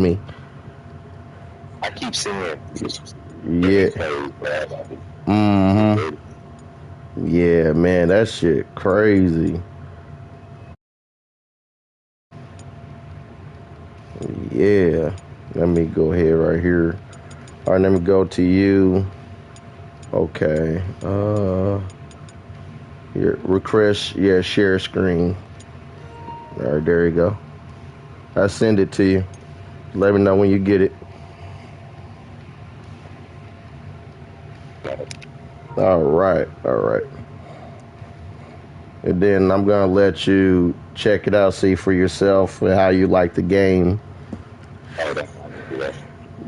Me. I keep seeing. Yeah. Mm-hmm. Yeah, man, that shit crazy. Yeah. Let me go ahead right here. All right, let me go to you. Okay. Here, request. Yeah, share screen. All right, there you go. I send it to you. Let me know when you get it. All right. All right. And then I'm gonna let you check it out, see for yourself how you like the game.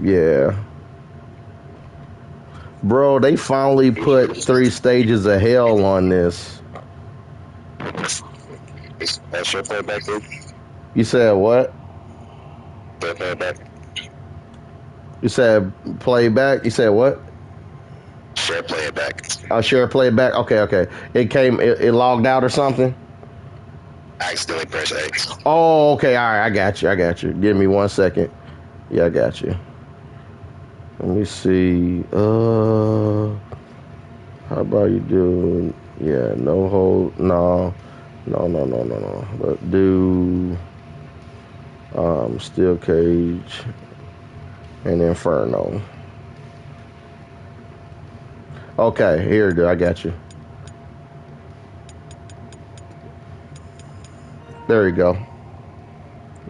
Yeah. Bro, they finally put 3 stages of hell on this. Sure play back, dude. You said what? Sure play back. You said playback? You said what? Sure play it back. I'll share playback. Okay, okay. It logged out or something? I accidentally press X. Oh, okay. All right, I got you. I got you. Give me 1 second. Yeah, I got you. Let me see. How about you do? Yeah, no hold. No, no. But do steel cage and inferno. Okay, here it is. I got you. There you go.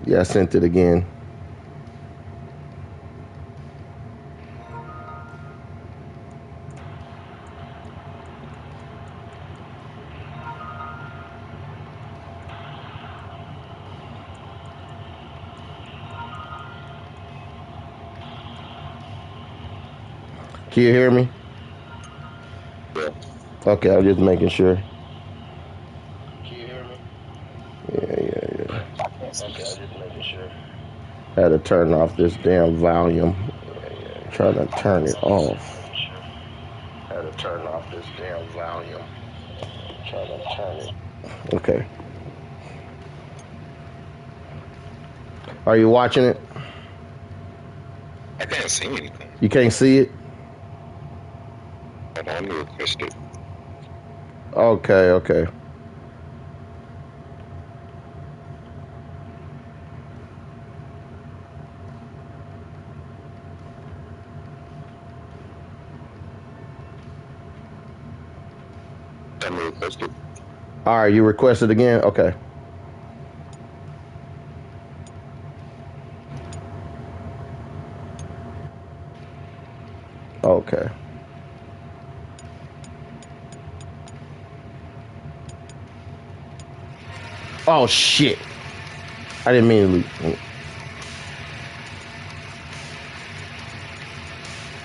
Yeah, I sent it again. Can you hear me? Yeah. Okay, I'm just making sure. Can you hear me? Yeah. Okay, I'm just making sure. Had to turn off this damn volume. Trying to turn it off. Had to turn off this damn volume. Trying to turn it. Okay. Are you watching it? I can't see anything. You can't see it? Hold on, let me request it. Okay, okay. Let me request it. All right, you requested again? Okay. Okay. Oh, shit. I didn't mean to.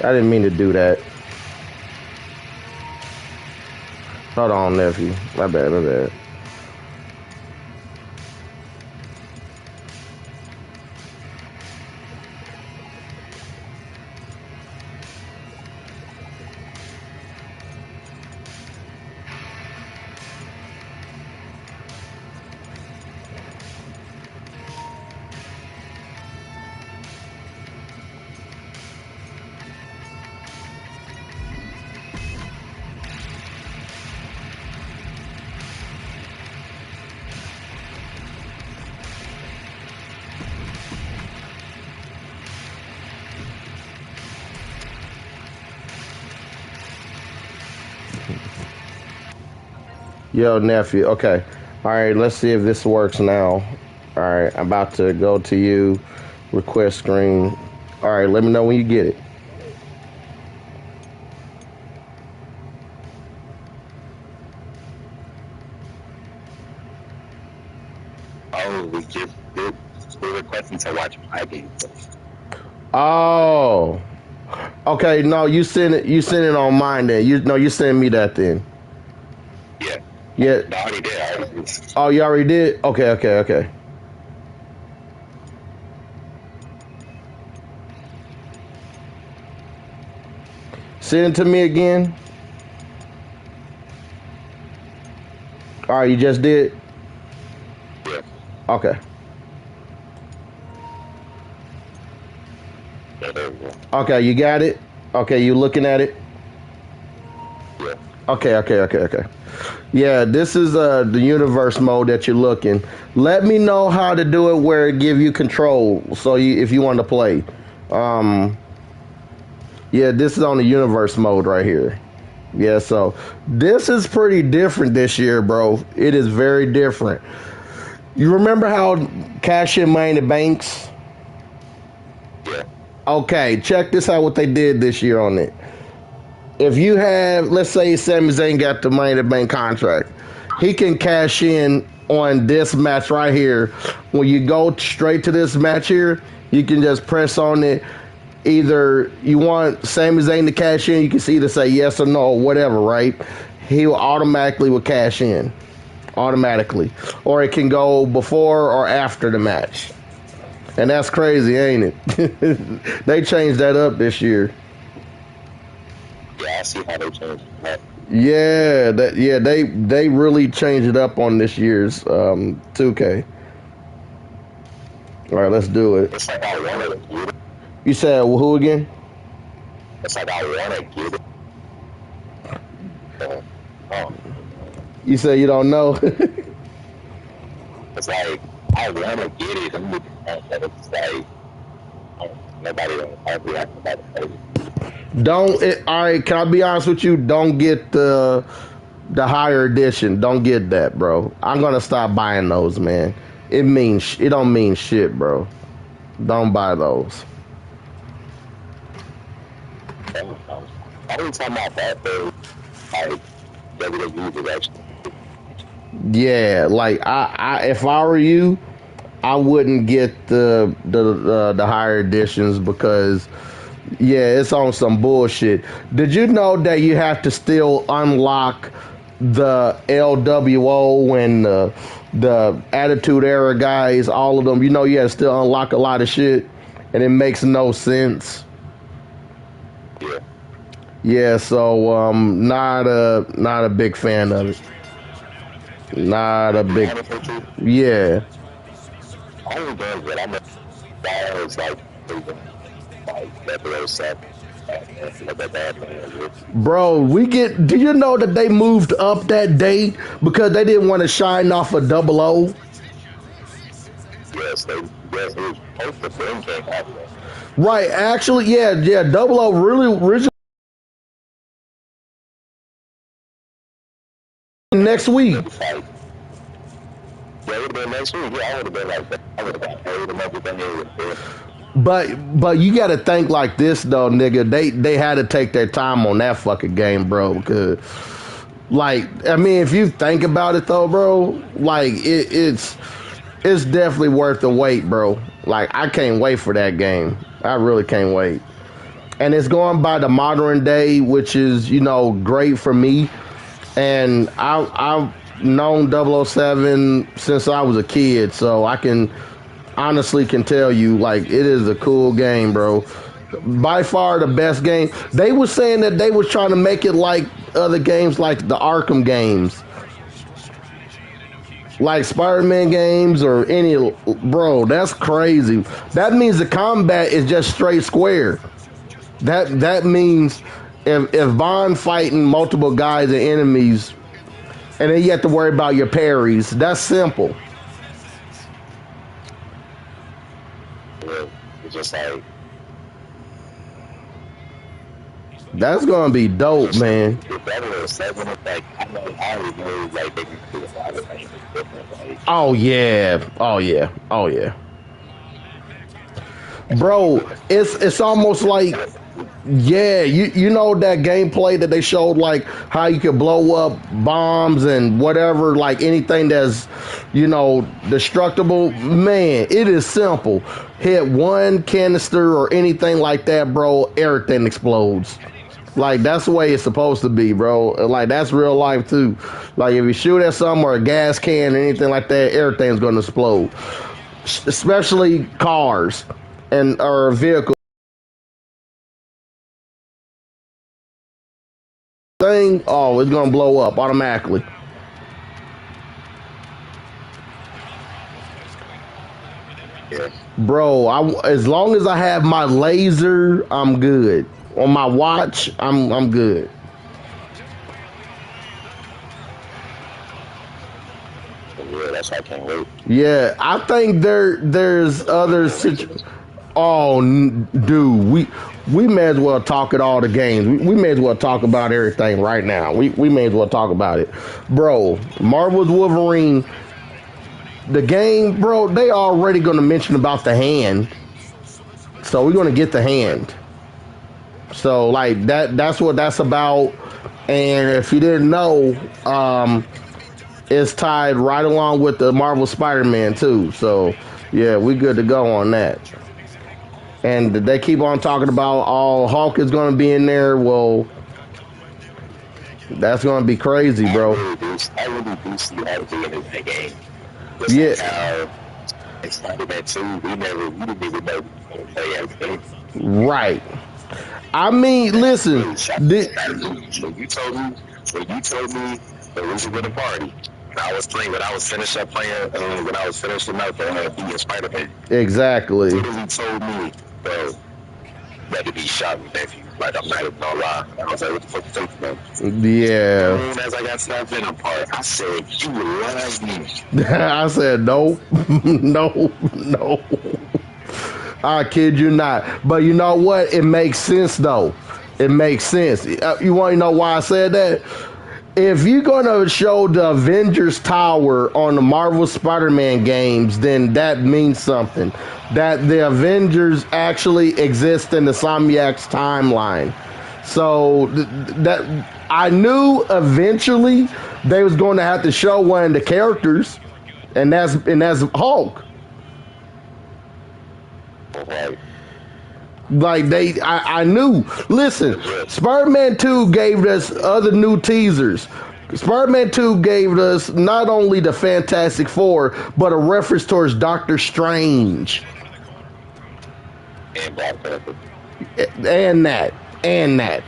I didn't mean to do that. Hold on, nephew. My bad, my bad. Yo, nephew. Okay. All right, let's see if this works now. All right, I'm about to go to you. Request screen. All right, let me know when you get it. Oh, we just did. We're requesting to watch my game. Oh. Okay, no, you send it. You send it on mine then. You send me that then. Yeah. Yeah. I already did. I already did. Oh, you already did. Okay, okay, okay. Send it to me again. All right, you just did. Yeah. Okay. Yeah, there we go. Okay, you got it? Okay, you looking at it? Yeah. Okay. Yeah, this is the universe mode that you're looking. Let me know how to do it where it give you control. So if you want to play, um, yeah, this is on the universe mode right here. Yeah, so this is pretty different this year, bro. It is very different. You remember how cash in money in the banks? Yeah. Okay, check this out. What they did this year on it. If you have, let's say, Sami Zayn got the Money in the Bank contract, he can cash in on this match right here. When you go straight to this match here, you can just press on it. Either you want Sami Zayn to cash in, you can either say yes or no or whatever, right? He will automatically will cash in, automatically, or it can go before or after the match. And that's crazy, ain't it? They changed that up this year. Yeah, I see how they changed that. Yeah, they really changed it up on this year's 2K. All right, let's do it. It's like I want to get it. You said who again? It's like I want to get it. Oh, You said you don't know. it's like I want to get it. It's like nobody nobody. All right, can I be honest with you? Don't get the higher edition. Don't get that, bro. I'm gonna stop buying those, man. It don't mean shit, bro. Don't buy those. I was talking about that though. Like WWE was actually. Yeah, like if I were you, I wouldn't get the higher editions because yeah, it's on some bullshit. Did you know that you have to still unlock the LWO and the Attitude Era guys, all of them? You know, you have to still unlock a lot of shit, and it makes no sense. Yeah. Yeah, so not a big fan of it. Not a big. Yeah. I only done what I'm that was like that 007. Bro, do you know that they moved up that date because they didn't want to shine off a double O? Yes, it was supposed to bring came out. Right, actually, yeah, double O really originally next week. Yeah, it would have been next week. Yeah, I would have been like that. I would have got paid and everything. But you got to think like this though, nigga. They had to take their time on that fucking game, bro. Because, like, I mean, if you think about it though, bro, like it's definitely worth the wait, bro. Like, I can't wait for that game. I really can't wait. And it's going by the modern day, which is, you know, great for me. And I've known 007 since I was a kid, so I can honestly can tell you, like, it is a cool game, bro. By far the best game. They were saying that they was trying to make it like other games, like the Arkham games, like Spider-Man games or any. Bro, that's crazy. That means the combat is just straight square. That means if Bond fighting multiple guys and enemies, and then you have to worry about your parries. That's simple. Yeah, it's just like That's gonna be dope, man. the better 7 is like I know I already know like they can do a lot of things different. Like, Oh yeah, oh yeah, bro. It's almost like yeah, you know that gameplay that they showed, like how you could blow up bombs and whatever, like anything that's, you know, destructible. Man, it is simple. Hit one canister or anything like that, bro. Everything explodes. Like, that's the way it's supposed to be, bro. Like, that's real life too. Like, if you shoot at something or a gas can or anything like that, everything's gonna explode. Especially cars and or vehicles. Thing, oh, it's gonna blow up automatically. yeah, Bro, as long as I have my laser, I'm good. On my watch, I'm good. Yeah, that's why I can't wait. Yeah, I think there's other situations. Oh, dude, we may as well talk at all the games. We may as well talk about everything right now. We may as well talk about it, bro. Marvel's Wolverine, the game, bro. They already gonna mention about the hand, so we're gonna get the hand. So like that's what that's about. And if you didn't know, it's tied right along with the Marvel Spider-Man too. So yeah, we good to go on that. And they keep on talking about Hulk is going to be in there. Well, that's going to be crazy, bro. I really do see Hulk being in that game. Just Yeah. like how in Spider-Man 2, we didn't even know he was play everything. Right. I mean, listen. When you told me that we should go to party, I was playing when I was finishing up being Spider-Man. Exactly. Literally told me, bro, that to be shot with nephew. Like, I'm not even gonna lie. I was like, what the fuck you think, man? Yeah. As I got to that Venom part, I said, you lied me. I said, no, no. I kid you not. But you know what? It makes sense, though. It makes sense. You want to know why I said that? If you're going to show the Avengers Tower on the Marvel Spider-Man games, then that means something. That the Avengers actually exist in the Insomniac's timeline. So that I knew eventually they was going to have to show one of the characters, and that's Hulk. Right. Like I knew. Listen, Spider-Man 2 gave us other new teasers. Spider-Man 2 gave us not only the Fantastic Four, but a reference towards Doctor Strange. And Black Panther. And that.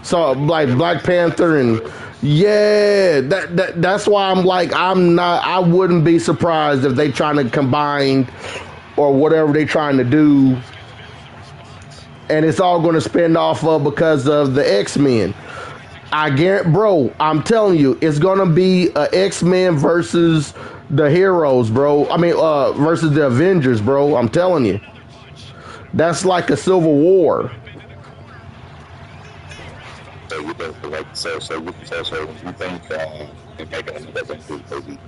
So like Black Panther and yeah, that's why I'm like I wouldn't be surprised if they trying to combine or whatever they trying to do. And it's all going to spin off of because of the X-Men. I guarantee, bro, I'm telling you, it's going to be a X-Men versus the heroes, bro. I mean, versus the Avengers, bro. I'm telling you. That's like a civil war. So you think, like, so you think they're making another movie,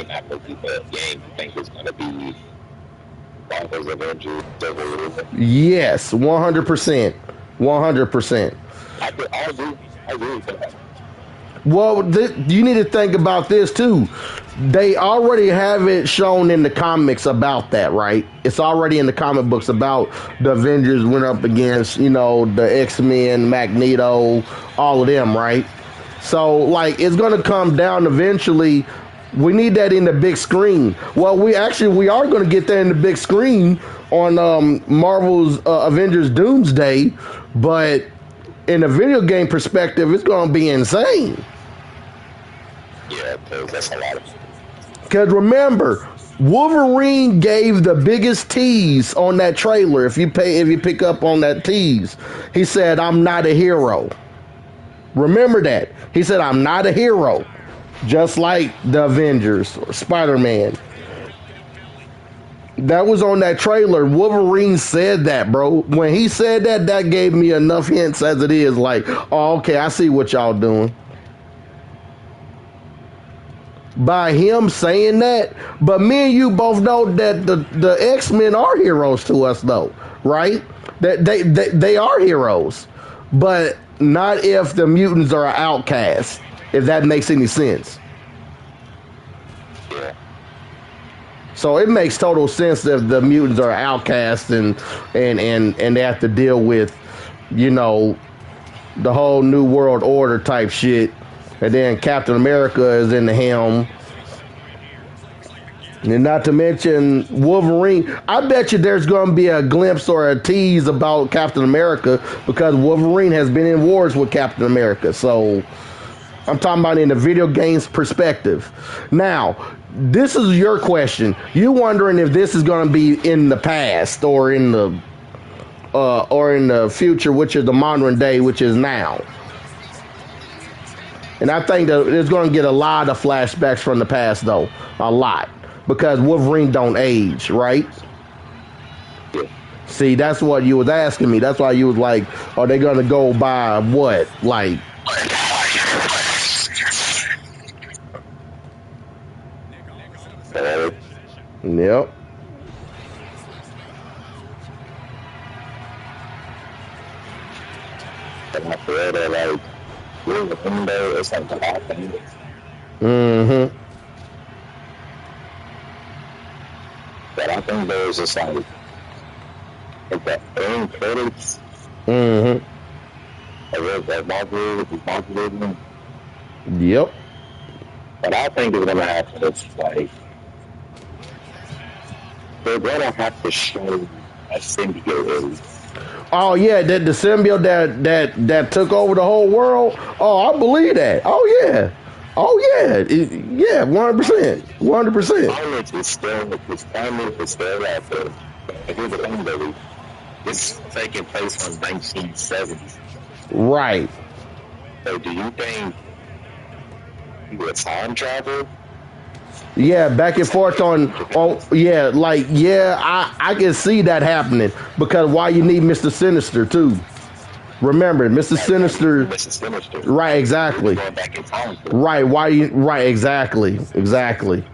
not movie, but game, you think it's going to be Marvel's Avengers Civil War? Yes, 100%. 100%. I agree with that. Well, you need to think about this too. They already have it shown in the comics about that, right? It's already in the comic books about the Avengers went up against, the X-Men, Magneto, all of them, right? So, like, it's going to come down eventually. We need that in the big screen. Well, we are going to get that in the big screen on Marvel's Avengers Doomsday, but in a video game perspective, it's going to be insane. Yeah, because that's a lot of. Because remember, Wolverine gave the biggest tease on that trailer. If you pick up on that tease, he said, "I'm not a hero." Remember that. He said, "I'm not a hero." Just like the Avengers or Spider-Man. That was on that trailer. Wolverine said that, bro. When he said that, that gave me enough hints as it is. Like, oh, okay, I see what y'all doing. By him saying that, but me and you both know that the X-Men are heroes to us, though, right? That they are heroes, but not if the mutants are outcasts. If that makes any sense. Yeah. So it makes total sense if the mutants are outcasts and they have to deal with, the whole New World Order type shit. And then Captain America is in the helm. And not to mention Wolverine. I bet you there's going to be a glimpse or a tease about Captain America because Wolverine has been in wars with Captain America. So I'm talking about in the video games perspective. Now, this is your question. You wondering if this is going to be in the past or in the future, which is the modern day, which is now. And I think that it's going to get a lot of flashbacks from the past, though, a lot, because Wolverine don't age, right? See, that's what you was asking me. That's why you was like, are they going to go by what, like? Yep. It's like a lot of things. Mm-hmm. But I think there's just like the end credits. Mm-hmm. Marvel. Yep. But I think it's gonna happen. It's like they're gonna have to show a symbiote. Oh yeah, the symbiote that took over the whole world. Oh, I believe that. Oh yeah. Oh yeah. Yeah, 100%. 100%. Comics is still out there. But here's the thing, baby. It's taking place in 1970s. Right. So do you think he would time travel? Yeah, back and forth on yeah, like yeah, I can see that happening because why you need Mr. Sinister too. Remember, Mr. Sinister. Mr. Sinister. Right, exactly. Going back in time. Right, why you right, exactly. Exactly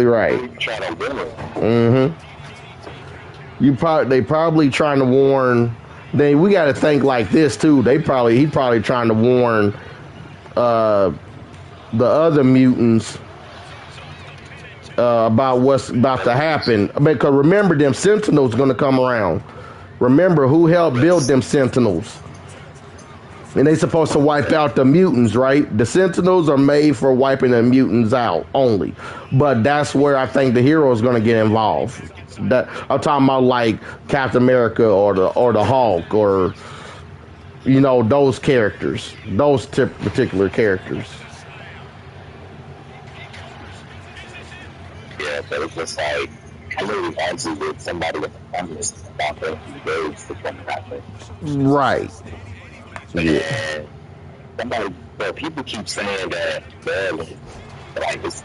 right. Mm-hmm. They probably trying to warn. We got to think like this too. He probably trying to warn the other mutants about what's about to happen. Because remember, them Sentinels going to come around. Remember who helped build them Sentinels. And they supposed to wipe out the mutants, right? The Sentinels are made for wiping the mutants out only. But that's where I think the hero is going to get involved. That I'm talking about, like Captain America or the Hulk or those characters, those particular characters. Yeah, but it's just like I really argue with somebody with a feminist about those days to come happen. Right. Yeah. Somebody, but people keep saying that Berlin, like it's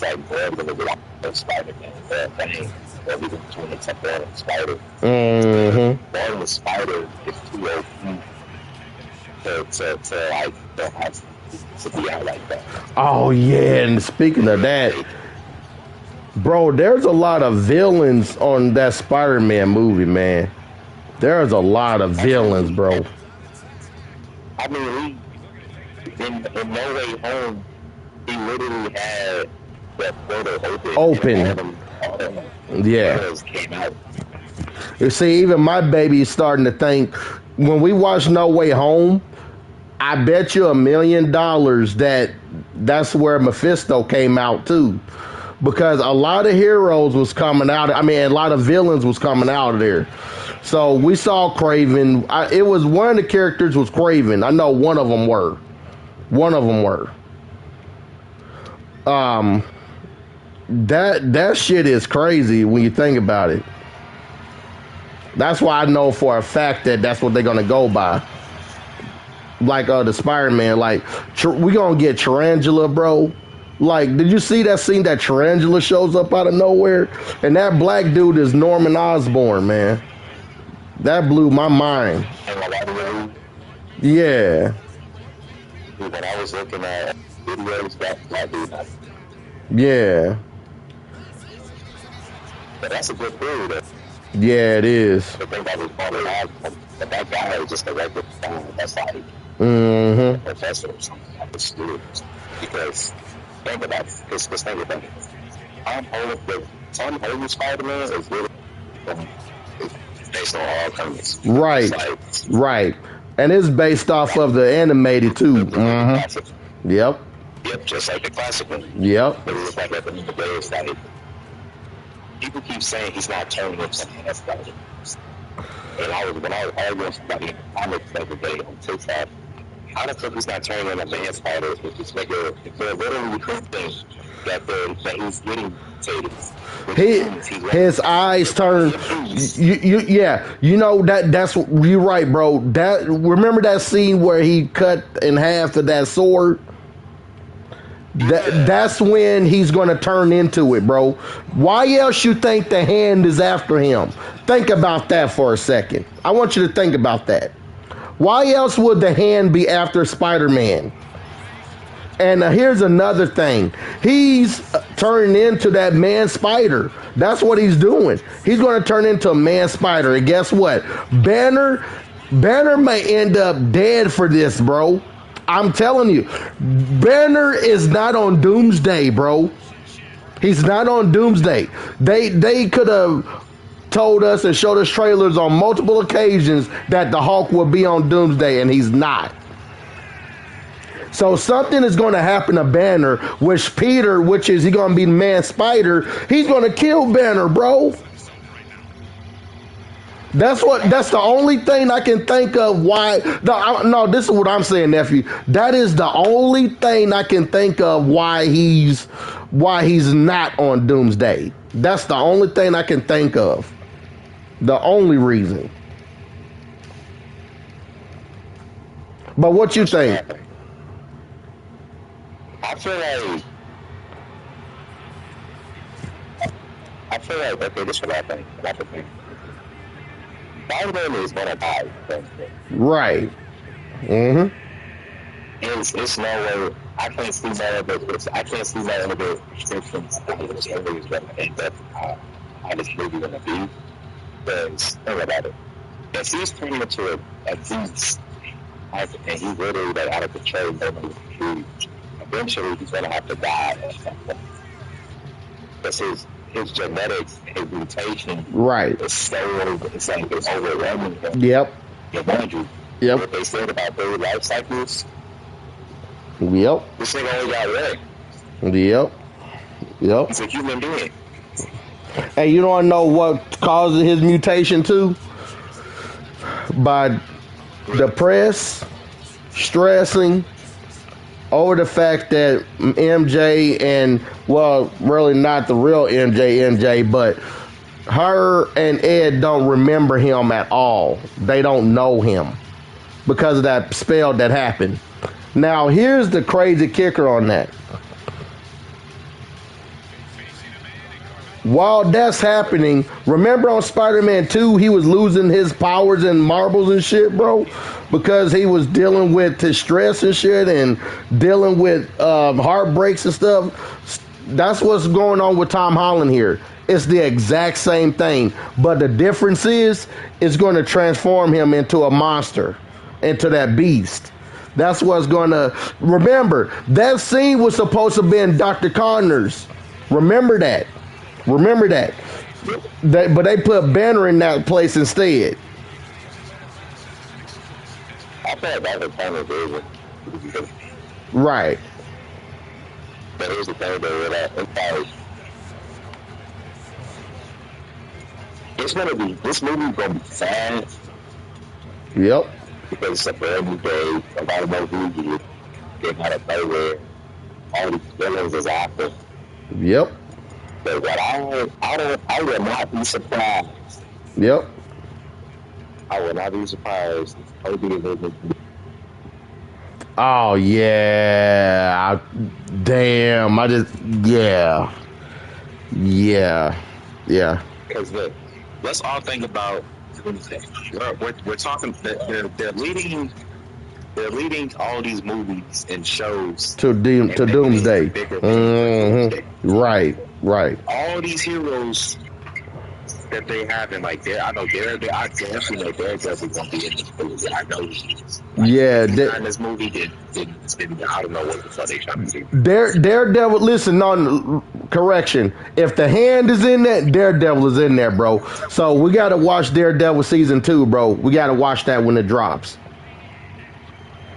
like Berlin is like Spider-Man, that thing, or even between the Temple and Spider. Mm-hmm. Berlin Spider is too OP to like don't have to be out like that. Oh yeah, and speaking of that, bro, there's a lot of villains on that Spider-Man movie, man. There's a lot of villains, bro. I mean, in No Way Home, he literally had that portal open. Yeah. Came out. You see, even my baby is starting to think, when we watch No Way Home, I bet you $1 million that's where Mephisto came out too. Because a lot of heroes was coming out. I mean, a lot of villains was coming out of there. So we saw Craven. It was one of the characters was Craven. I know one of them were. That shit is crazy when you think about it. That's why I know for a fact that that's what they're gonna go by. Like the Spider-Man, like we gonna get Tarantula, bro. Like, did you see that scene that Tarantula shows up out of nowhere? And that black dude is Norman Osborn, man. That blew my mind. Yeah. When I was looking at videos, that dude. Yeah. But that's a good theory, though. Yeah, it is. The thing that was falling out, but that guy is just a regular guy. That's like a professor or something like the students. Because think about it. Just think about it. Tom Holland Spider-Man is really based on all comics. Right. Right. And it's based off of the animated too. Mm-hmm. Yep. Yep, just like the classic one. Yep. But it's like at the end of the day, it's like people keep saying he's not turning into something that's like. And when I was arguing somebody in the comics the other day on TikTok, how the fuck he's not turning on a man spider with this nigga? They're literally thinking that he's getting tated. His eyes turn. Yeah, you know that's you're right, bro. That remember that scene where he cut in half with that sword. That's when he's going to turn into it, bro. Why else you think the hand is after him? Think about that for a second. I want you to think about that. Why else would the hand be after Spider-Man? And here's another thing. He's turning into that man spider. That's what he's doing. He's going to turn into a man spider. And guess what? Banner may end up dead for this, bro. I'm telling you. Banner is not on Doomsday, bro. He's not on Doomsday. They could have told us and showed us trailers on multiple occasions that the Hulk will be on Doomsday, and he's not. So something is going to happen to Banner, which is he going to be the man spider. He's going to kill Banner, bro. That's the only thing I can think of why. No, this is what I'm saying, nephew. That is the only thing I can think of why he's not on Doomsday. That's the only thing I can think of. The only reason. But what you think? I feel like okay, this is what I think. Spider-Man is gonna die. Right. Mm-hmm. It's no way. I can't see none of the restrictions that this movie is gonna end up how this movie gonna be. Because think about it. If he's turning into a beast, and he's literally like out of control, eventually he's gonna have to die at some point. Because his genetics, his mutation, right? It's overwhelming him. Yep. Yep. What they said about their life cycles. Yep. This thing only got red. Yep. It's a human being. Hey, you don't know what causes his mutation too? By depressed, stressing over the fact that MJ and, well, really not the real MJ, but her and Ed don't remember him at all. They don't know him because of that spell that happened. Now, here's the crazy kicker on that. While that's happening, remember on Spider-Man 2, he was losing his powers and marbles and shit, bro? Because he was dealing with his stress and shit and dealing with heartbreaks and stuff. That's what's going on with Tom Holland here. It's the exact same thing. But the difference is, it's going to transform him into a monster, into that beast. That's what's going to... Remember, that scene was supposed to be in Dr. Connors. Remember that. But they put Banner in that place instead. I feel like that was kind of good. Right. But here's the thing though, this movie's gonna be sad. Yep. Because it's a brand new day, a lot of no movie, getting out of nowhere, all these villains is after. Yep. But what I will not be surprised. Yep. I will not be surprised if Toby is able to. Oh yeah. Damn. Yeah. Because look, let's all think about. We're talking. They're leading all these movies and shows to Doomsday. Mm-hmm. Right. All these heroes that they have, and like I definitely know Daredevil's gonna be in this movie. I know he is. Yeah, in this movie did I don't know what the fuck they trying to do. Daredevil. Listen, on correction. If the hand is in that, Daredevil is in there, bro. So we gotta watch Daredevil season 2, bro. We gotta watch that when it drops.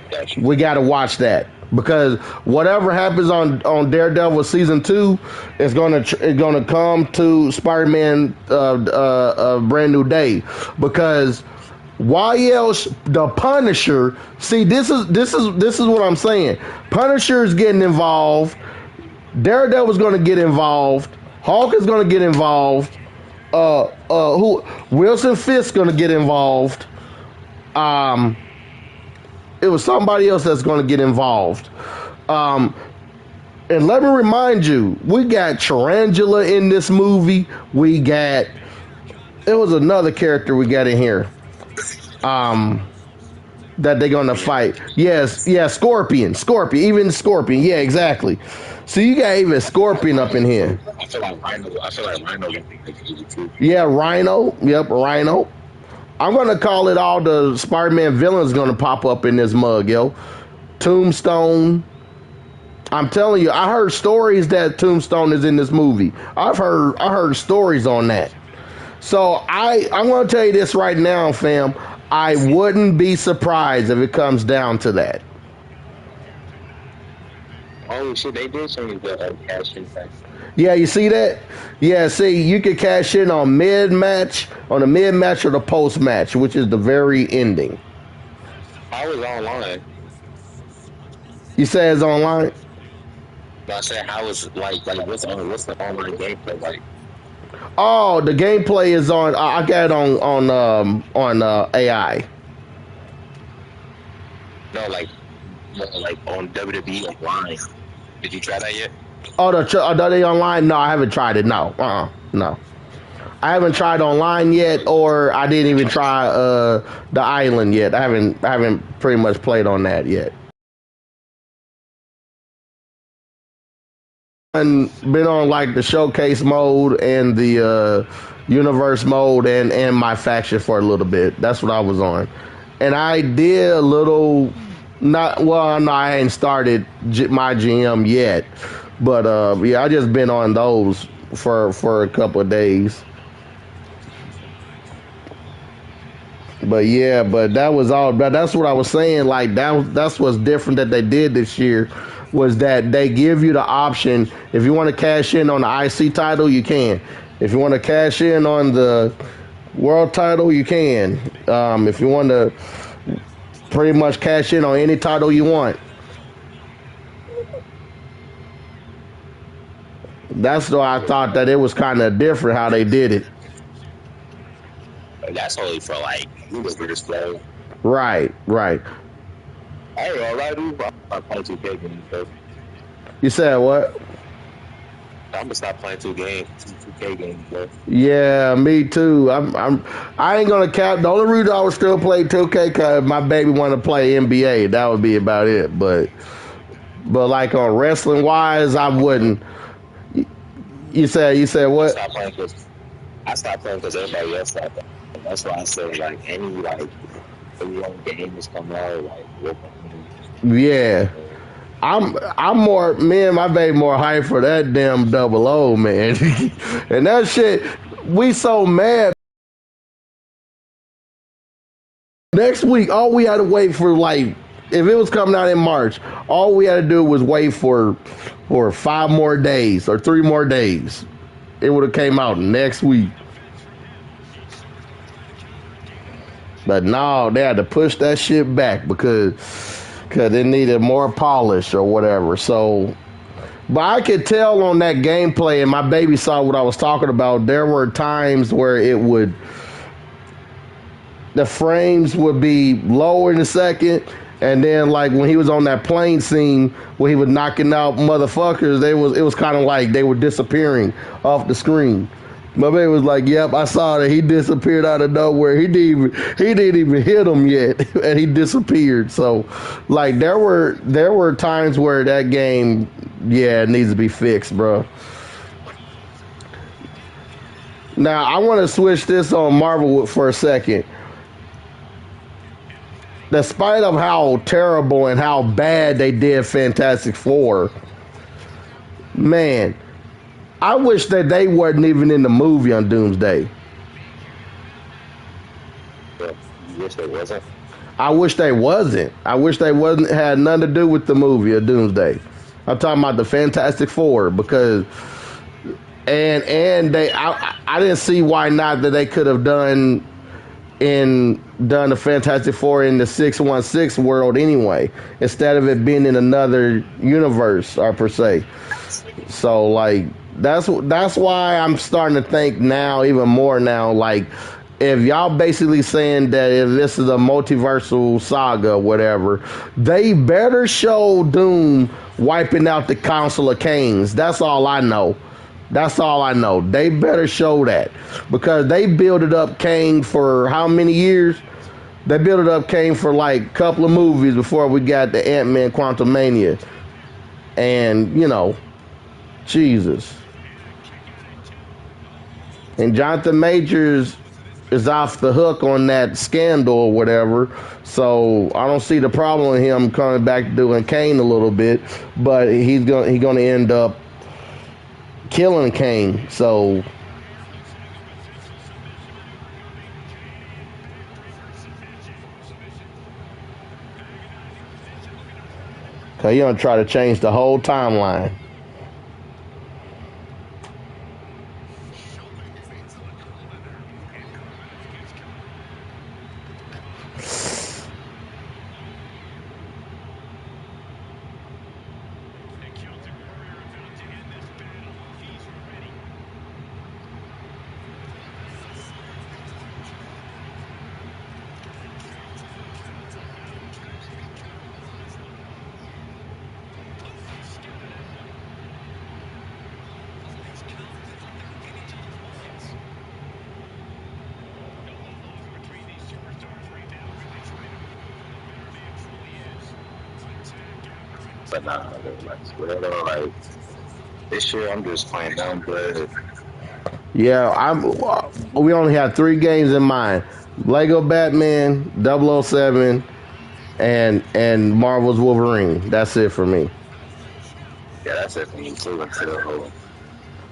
Gotcha. We gotta watch that. Because whatever happens on Daredevil season 2 is gonna come to Spider-Man Brand New Day. Because Why else the Punisher? See, this is what I'm saying. Punisher is getting involved. Daredevil's going to get involved. Hulk is going to get involved. Who? Wilson Fisk's going to get involved. It was somebody else that's going to get involved. And let me remind you, we got Tarantula in this movie. It was another character we got in here. That they're gonna fight. Yes, yeah, Scorpion, even Scorpion. Yeah, exactly. So you got even Scorpion up in here. I feel like Rhino gonna be too. Yeah, Rhino. Yep, Rhino. I'm gonna call it all the Spider-Man villains gonna pop up in this mug, yo. Tombstone. I'm telling you, I heard stories that Tombstone is in this movie. I heard stories on that. So I'm gonna tell you this right now, fam. I wouldn't be surprised if it comes down to that. Oh shit, they did change the cash in thing. Yeah, you see that? Yeah, see, you can cash in on the mid-match or the post-match, which is the very ending. I was online. You say it's online? But I said, how is like what's the online gameplay like? Oh, the gameplay is on. I got it on AI. No, like on WWE online. Did you try that yet? Oh, are they online? No, I haven't tried it. No, no. I haven't tried online yet, or I didn't even try the island yet. I haven't pretty much played on that yet. And been on like the showcase mode and the universe mode and my faction for a little bit. That's what I was on, and I did a little. No, I ain't started my GM yet, but yeah, I just been on those for a couple of days. But yeah, but that was all. But that's what I was saying. Like that's what's different that they did this year. Was that they give you the option, if you want to cash in on the IC title, you can. If you want to cash in on the world title, you can. If you want to pretty much cash in on any title you want. That's why I thought that it was kind of different how they did it. That's only for like universe play. Right. I ain't gonna lie to you, I'm playing 2K games, bro. You said what? I'm gonna stop playing 2K games, bro. Yeah, me too. I ain't gonna cap. The only reason I would still play 2K because my baby want to play NBA. That would be about it. But like on wrestling wise, I wouldn't. You said what? I stopped playing because everybody else stopped playing. That's why I said like any games come out like. Yeah. I'm more, me and my baby more hyped for that damn 00, man. And that shit, we so mad. Next week, all we had to wait for, like, if it was coming out in March, all we had to do was wait for 5 more days or 3 more days. It would have came out next week. But no, they had to push that shit back because it needed more polish or whatever. So, but I could tell on that gameplay, and my baby saw what I was talking about. There were times where the frames would be lower in a second, and then like when he was on that plane scene where he was knocking out motherfuckers, it was kind of like they were disappearing off the screen. My baby was like, "Yep, I saw that he disappeared out of nowhere. He didn't even hit him yet, and he disappeared." So, like, there were times where that game, yeah, it needs to be fixed, bro. Now, I want to switch this on Marvel for a second. Despite of how terrible and how bad they did Fantastic Four, man, I wish that they weren't even in the movie on Doomsday. You wish they wasn't? I wish they wasn't. I wish they wasn't had nothing to do with the movie of Doomsday. I'm talking about the Fantastic Four because and I didn't see why not that they could have done in done the Fantastic Four in the 616 world anyway, instead of it being in another universe or per se. So like that's why I'm starting to think now even more now like if y'all basically saying that if this is a multiversal saga or whatever, they better show Doom wiping out the Council of Kings. That's all I know. That's all I know. They better show that because they built it up Kang for how many years? They built it up Kang for like a couple of movies before we got the Ant-Man Quantumania. And, you know, Jesus. And Jonathan Majors is off the hook on that scandal or whatever. So I don't see the problem with him coming back doing Kane a little bit, but he's gonna end up killing Kane. So cause you're gonna try to change the whole timeline. But nah, like this year I'm just playing down good. Yeah, we only have 3 games in mind. Lego Batman, 007, and Marvel's Wolverine. That's it for me. Yeah, that's it for me too until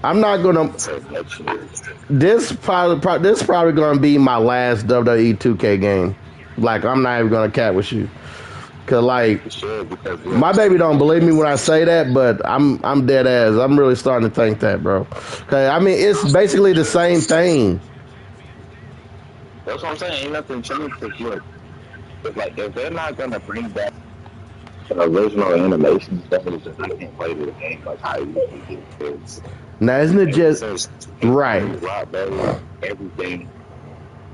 I'm not gonna. next year. This probably gonna be my last WWE 2K game. Like I'm not even gonna cat with you, cause like Sure, because my baby don't believe me when I say that, but I'm dead ass. I'm really starting to think that, bro. Cause I mean it's basically the same thing. that's what I'm saying. Ain't nothing changed. Cause look, like if they're not gonna bring back the original animation stuff, it's just I can't play the game like how you usually do. Now isn't it just right? Everything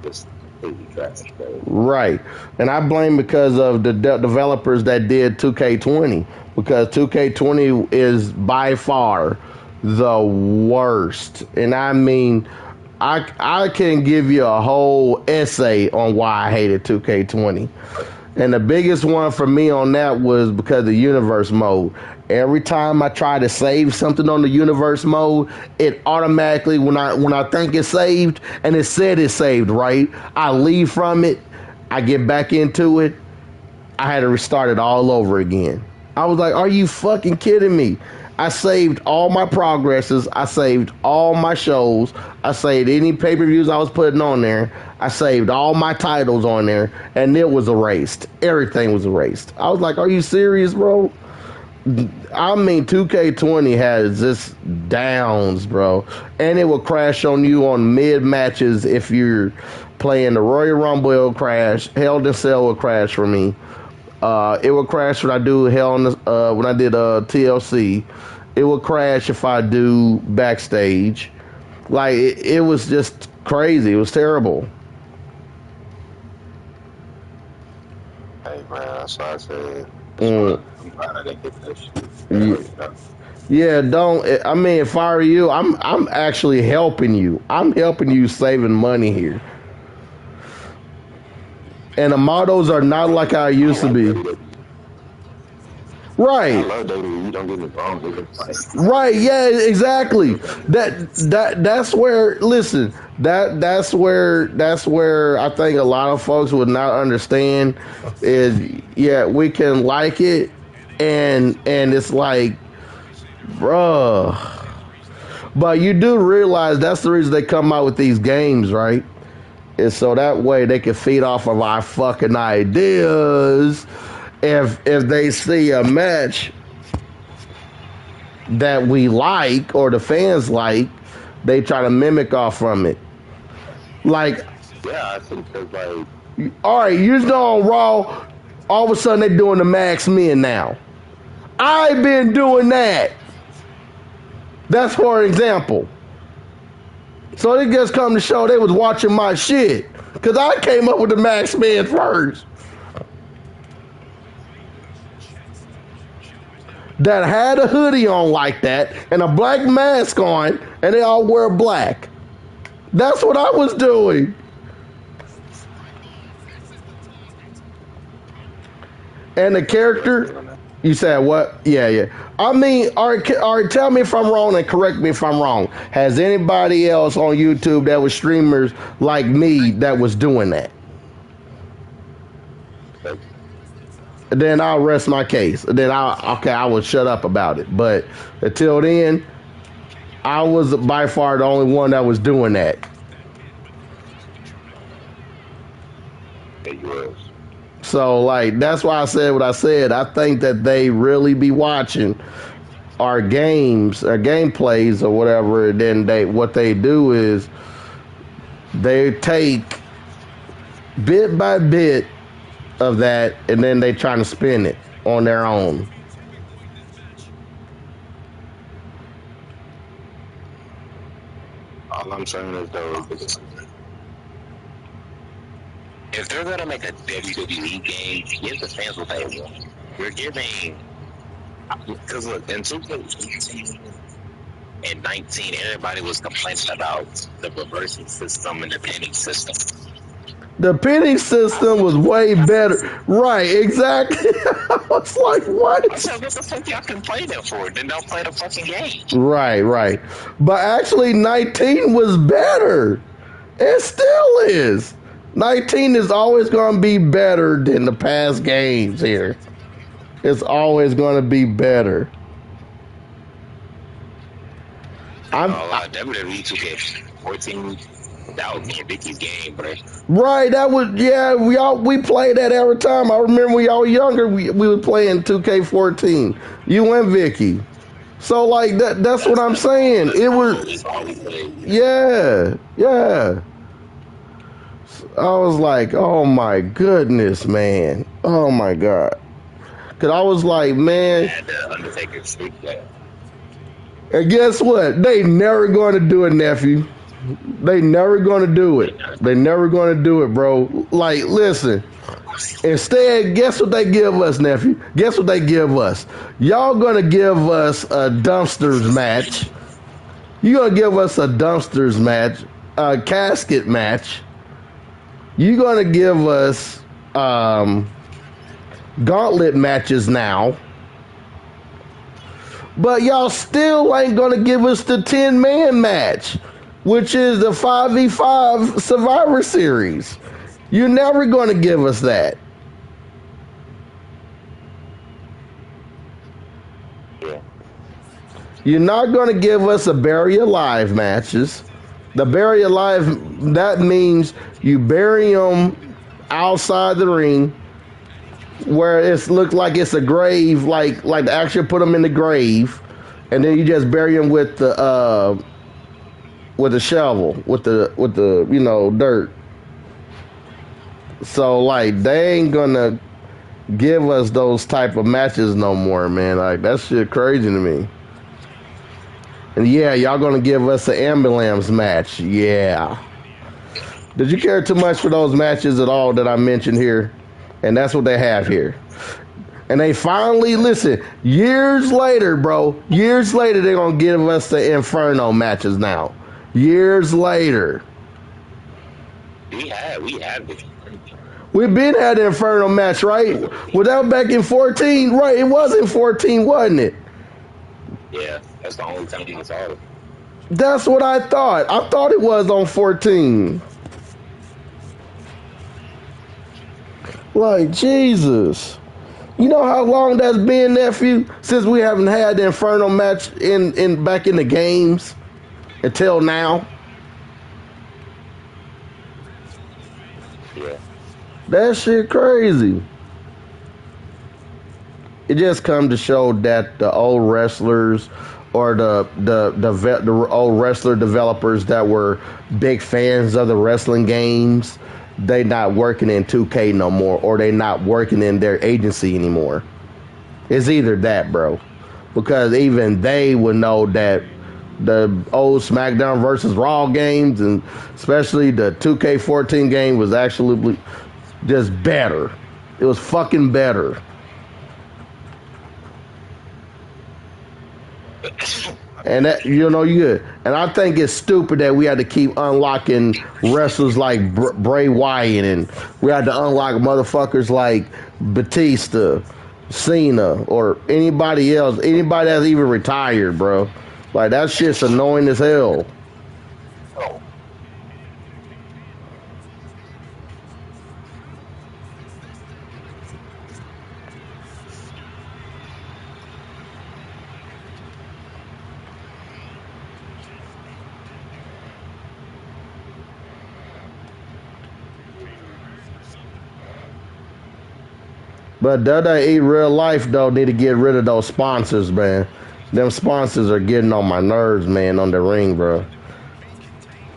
just completely trash. Right. And I blame because of the developers that did 2K20 because 2K20 is by far the worst. And I mean I can give you a whole essay on why I hated 2K20. And the biggest one for me on that was because of the universe mode. Every time I try to save something on the universe mode, it automatically when I think it's saved and it said it's saved, right? I leave from it, I get back into it, I had to restart it all over again. I was like, are you fucking kidding me? I saved all my progresses. I saved all my shows. I saved any pay-per-views I was putting on there. I saved all my titles on there, and it was erased. Everything was erased. I was like, are you serious, bro? I mean, 2K20 has this downs, bro. And it will crash on you on mid-matches if you're playing the Royal Rumble. It'll crash. Hell in Cell will crash for me. It will crash when I do when I did TLC. It will crash if I do backstage. Like it was just crazy. It was terrible. Hey man, that's why I said I'm glad I didn't get that shit. Yeah, don't. I mean, if I were you, I'm actually helping you. I'm helping you saving money here. And the models are not like how I used to be. Right. I love WWE. Don't get me wrong. Right. Yeah. Exactly. That's where. Listen. That's where I think a lot of folks would not understand is yeah we can like it and it's like bruh. But you do realize that's the reason they come out with these games, right? Is so that way they can feed off of our fucking ideas. If they see a match that we like or the fans like, they try to mimic off from it. Like Yeah, I think because like. All right, you know on Raw, all of a sudden they're doing the Max Men now. I've been doing that. That's for example. So they just come to show they was watching my shit. Cause I came up with the Max Men first. That had a hoodie on like that and a black mask on and they all wear black. That's what I was doing. And the character, you said what? Yeah. I mean, all right, tell me if I'm wrong and correct me if I'm wrong. Has anybody else on YouTube that was streamers like me that was doing that? Then I'll rest my case. Then I will shut up about it. But until then, I was by far the only one that was doing that. It was. So like that's why I said what I said. I think that they really be watching our games, our gameplays or whatever. And then what they do is they take bit by bit of that and then they try to spin it on their own. All I'm saying is though, if they're gonna make a WWE game, give the fans what they want. You're giving, because look, in 2018 and 19, everybody was complaining about the reversing system and the pinning system. The pinning system was way better. Right, exactly. I was like, what? I said, what the fuck y'all complaining for? Then don't play the fucking game. Right. But actually, 19 was better. It still is. 19 is always going to be better than the past games here. It's always going to be better. WWE 2K26, that was me and Vicky's game, bro. Right, that was, yeah, we played that every time. I remember when y'all were younger, we were playing 2K14. You and Vicky. So like that's what I'm saying. It was, yeah. I was like, oh my goodness, man. Oh my God. Cause I was like, man. And guess what? They never going to do it, nephew. They never going to do it. They never going to do it, bro. Like, listen. Instead, guess what they give us, nephew? Guess what they give us? Y'all going to give us a dumpsters match. You're going to give us a dumpsters match, a casket match. You're going to give us gauntlet matches now. But y'all still ain't going to give us the 10-man match, which is the 5v5 Survivor Series. You're never going to give us that. Yeah. You're not going to give us a bury alive matches. The bury alive, that means you bury them outside the ring where it looks like it's a grave, like they actually put them in the grave, and then you just bury them with the shovel, with the dirt. So like they ain't gonna give us those type of matches no more, man. Like that shit crazy to me. And yeah, y'all gonna give us an ambulance match. Yeah. Did you care too much for those matches at all that I mentioned here? And that's what they have here. And they finally, listen, years later, bro, years later, they're going to give us the Inferno matches now. Years later. We had this. We've been had the Inferno match, right? Was that back in 14? Right, it was in 14, wasn't it? Yeah, that's the only time you saw it. That's what I thought. I thought it was on 14. Like, Jesus. You know how long that's been, nephew, since we haven't had the Inferno match in back in the games until now? Yeah. That shit crazy. It just come to show that the old wrestlers or the old wrestler developers that were big fans of the wrestling games, they not working in 2K no more, or they not working in their agency anymore. It's either that, bro, because even they would know that the old SmackDown versus Raw games, and especially the 2K14 game, was actually just better. It was fucking better. And that, you know, you good. And I think it's stupid that we had to keep unlocking wrestlers like Bray Wyatt, and we had to unlock motherfuckers like Batista, Cena, or anybody else, anybody that's even retired, bro. Like, that shit's annoying as hell. But WWE Real Life, though, need to get rid of those sponsors, man. Them sponsors are getting on my nerves, man, on the ring, bro.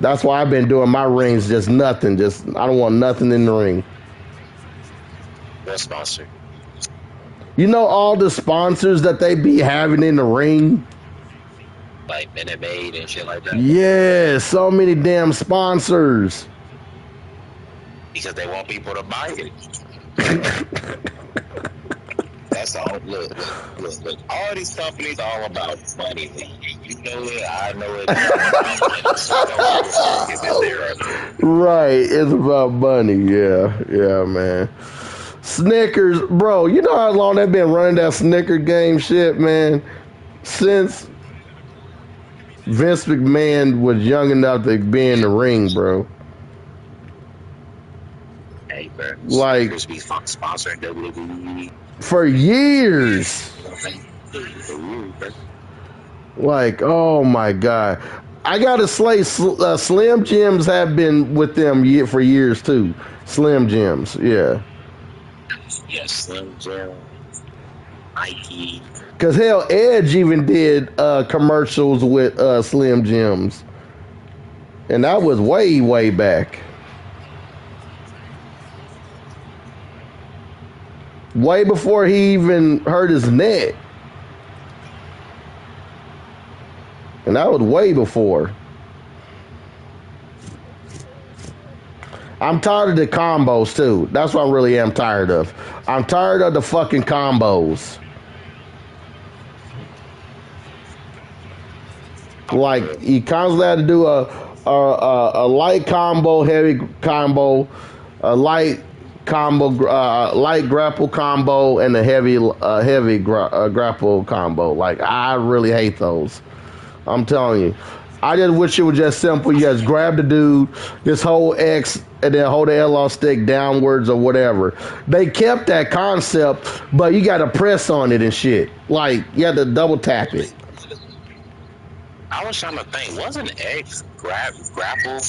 That's why I've been doing my rings just nothing. Just, I don't want nothing in the ring. What sponsor? You know all the sponsors that they be having in the ring? Like Minute Maid and shit like that? Yeah, so many damn sponsors. Because they want people to buy it. That's all. Look. All these companies are all about money. You know it. I know it. Right. It's about money. Yeah, man. Snickers, bro. You know how long they've been running that Snicker game shit, man? Since Vince McMahon was young enough to be in the ring, bro. Hey, bro. Like, be sponsoring WWE for years. Like, oh my god, I gotta say, Slim Jims have been with them for years too. Slim Jims, yeah. Yeah, Slim Jim, Nike. Cause hell, Edge even did commercials with Slim Jims, and that was way back. Way before he even hurt his neck. And that was way before. I'm tired of the combos too. That's what I really am tired of. I'm tired of the fucking combos. Like, you constantly have to do a light combo, heavy combo, a light combo, light grapple combo, and a heavy grapple combo. Like, I really hate those. I'm telling you. I just wish it was just simple. You just grab the dude, just hold X, and then hold the L stick downwards or whatever. They kept that concept, but you got to press on it and shit. Like, you had to double tap it. I was trying to think, wasn't X grapple?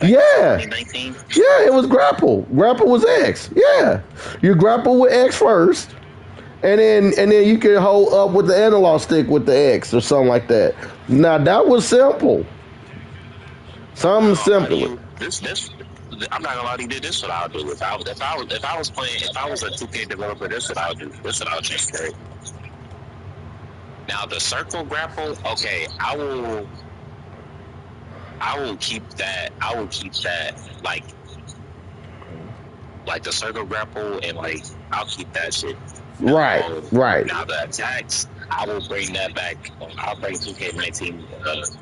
Yeah. 2019? Yeah, it was grapple. Grapple was X. Yeah. You grapple with X first, and then you can hold up with the analog stick with the X or something like that. Now that was simple. Something simple. I'm not gonna lie to you. This is what I'll do. If I was a 2K developer, this is what I'll do. This is what I'll change. Right? Now the circle grapple, okay, I will keep that. I will keep that like the circle grapple, and like I'll keep that shit. Right. Now the attacks, I will bring that back. I'll bring 2K19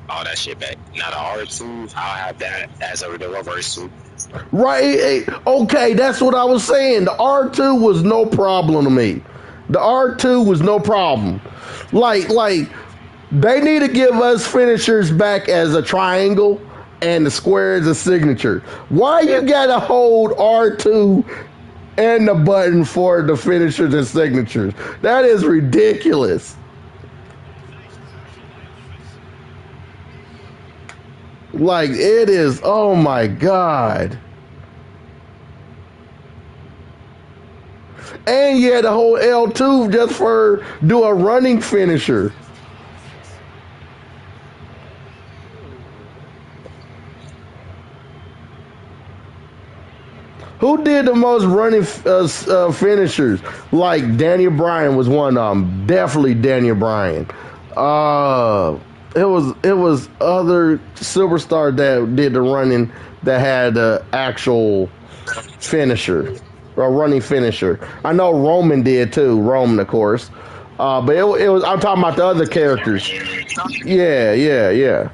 all that shit back. Now the R2, I'll have that as a reversal. Right. Okay, that's what I was saying. The R2 was no problem to me. The R2 was no problem. Like they need to give us finishers back as a triangle and the square as a signature. Why you gotta hold R2 and the button for the finishers and signatures? That is ridiculous. Like, it is, oh my God. And you had the whole L2 just for do a running finisher. Who did the most running finishers? Like Daniel Bryan was one of them. Definitely Daniel Bryan. It was other superstar that did the running that had the actual finisher, a running finisher. I know Roman did too. Roman, of course. But it was. I'm talking about the other characters. Yeah.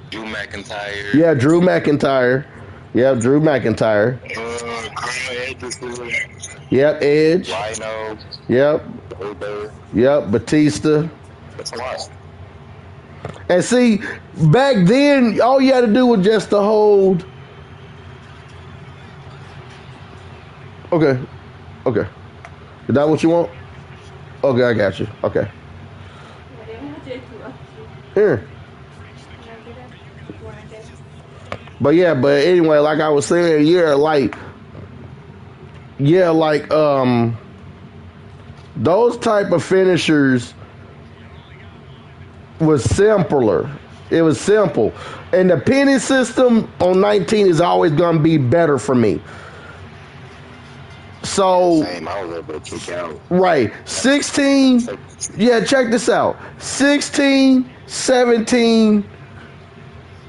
Drew McIntyre. Yeah, Drew McIntyre. Yep, Drew McIntyre. Yep, Edge. Rhino. Yep. Yep, Batista. That's a lot. And see, back then, all you had to do was just to hold. Okay. Is that what you want? Okay, I got you. Okay. Here. But anyway, like I was saying, those type of finishers was simpler. It was simple. And the penny system on 19 is always going to be better for me. So, Same, I was able to kick out. Right. 16, yeah, check this out. 16, 17,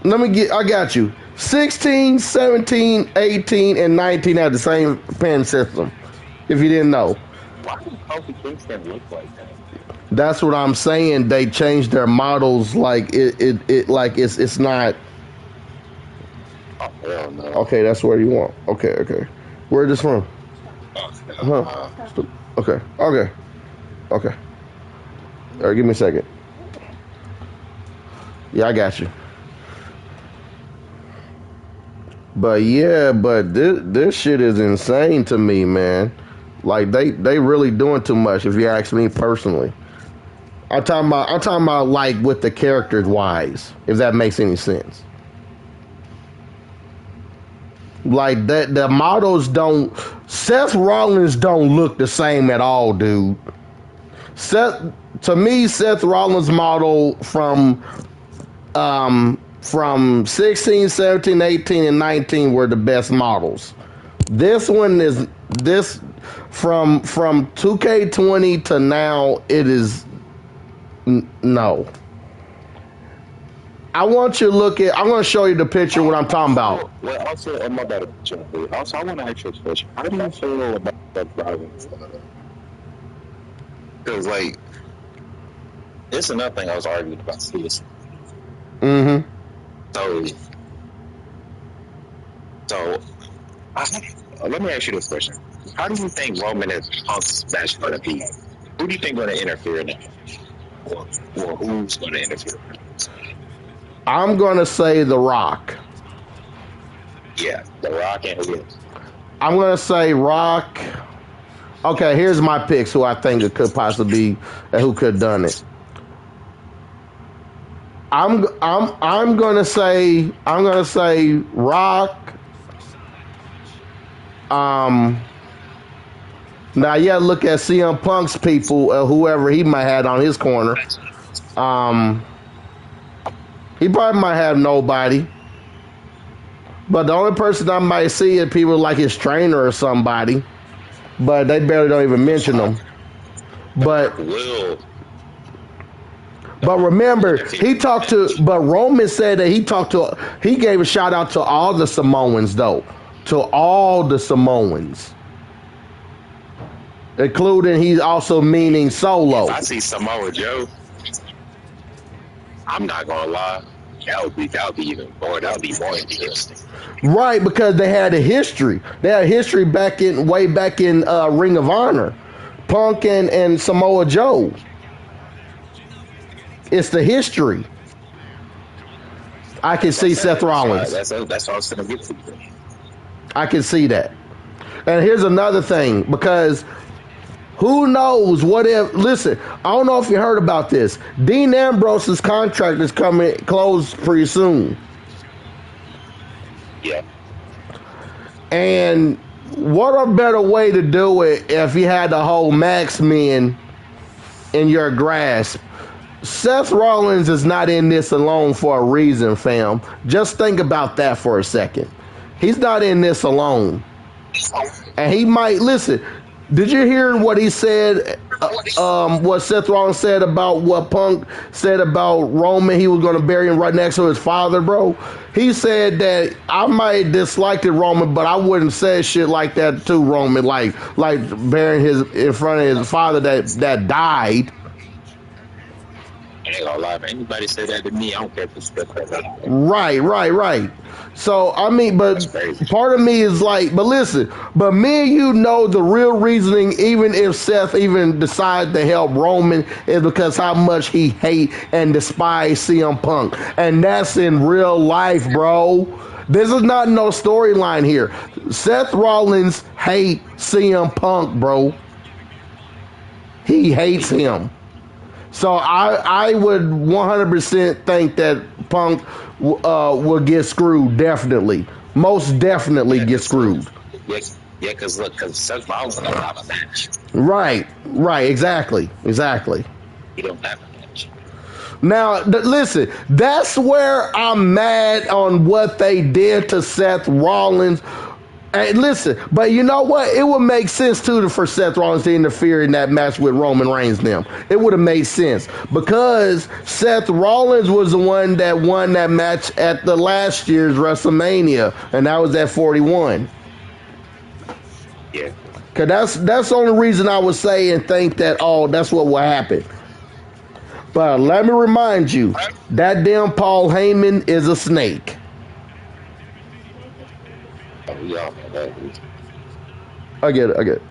I got you. 16, 17, 18, and 19 have the same pen system, if you didn't know. Why do Kofi Kingston look like that? That's what I'm saying. They changed their models like it's not. Oh, hell no. Okay, that's where you want. Okay. Where this from? Huh? Okay. All right, give me a second. Yeah, I got you. But this shit is insane to me, man. Like they really doing too much, if you ask me personally. I'm talking about like with the characters wise, if that makes any sense. Like that, the models don't. Seth Rollins don't look the same at all, dude. Seth Rollins model from 16, 17, 18, and 19 were the best models. This one is from 2K20 to now. It is no. I want you to look at. I'm going to show you the picture. What I'm talking about. Well, also, I'm about to jump in. Also, I want to ask you a question. How do you feel about that driving? Because, like, it's another thing I was arguing about this. Mm-hmm. So, let me ask you this question: how do you think Roman and Punk's match going to be? Who do you think going to interfere now? Or who's going to interfere? I'm going to say The Rock. Yeah, The Rock and who else? I'm going to say Rock. Okay, here's my picks who I think it could possibly be and who could have done it. I'm gonna say Rock. Now you gotta look at CM Punk's people, whoever he might have on his corner. He probably might have nobody. But the only person I might see is people like his trainer or somebody. But they barely don't even mention them. But remember, but Roman said that he gave a shout out to all the Samoans, though. To all the Samoans. Including, he's also meaning Solo. If I see Samoa Joe, I'm not going to lie. That would be even more. That would be more interesting. Right, because they had a history. They had a history way back in Ring of Honor. Punk and Samoa Joe. It's the history. I can see Seth Rollins. That's what I was going to get to. I can see that. And here's another thing, because who knows what if, listen, I don't know if you heard about this. Dean Ambrose's contract is closed pretty soon. Yeah. And what a better way to do it if you had the whole Max Men in your grasp. Seth Rollins is not in this alone for a reason, fam. Just think about that for a second. He's not in this alone. And he might, listen, did you hear what he said, what Seth Rollins said about what Punk said about Roman? He was going to bury him right next to his father, bro. He said that I might dislike the Roman, but I wouldn't say shit like that to Roman, like burying his in front of his father that died. I ain't gonna lie, if anybody say that to me, I don't care if it's Right. So, I mean, but part of me is like, but listen, but me and you know the real reasoning, even if Seth even decides to help Roman, is because how much he hate and despise CM Punk. And that's in real life, bro. This is not no storyline here. Seth Rollins hate CM Punk, bro. He hates him. So I would 100% think that Punk will get screwed. Definitely, most definitely get screwed. Yeah, because look, because Seth Rollins don't have a match. Right, exactly. He don't have a match. Now, listen, that's where I'm mad on what they did to Seth Rollins. And listen, but you know what? It would make sense too for Seth Rollins to interfere in that match with Roman Reigns. It would have made sense because Seth Rollins was the one that won that match at the last year's WrestleMania, and that was at 41. Yeah, because that's the only reason I would say and think that that's what will happen. But let me remind you, that damn Paul Heyman is a snake. I get it.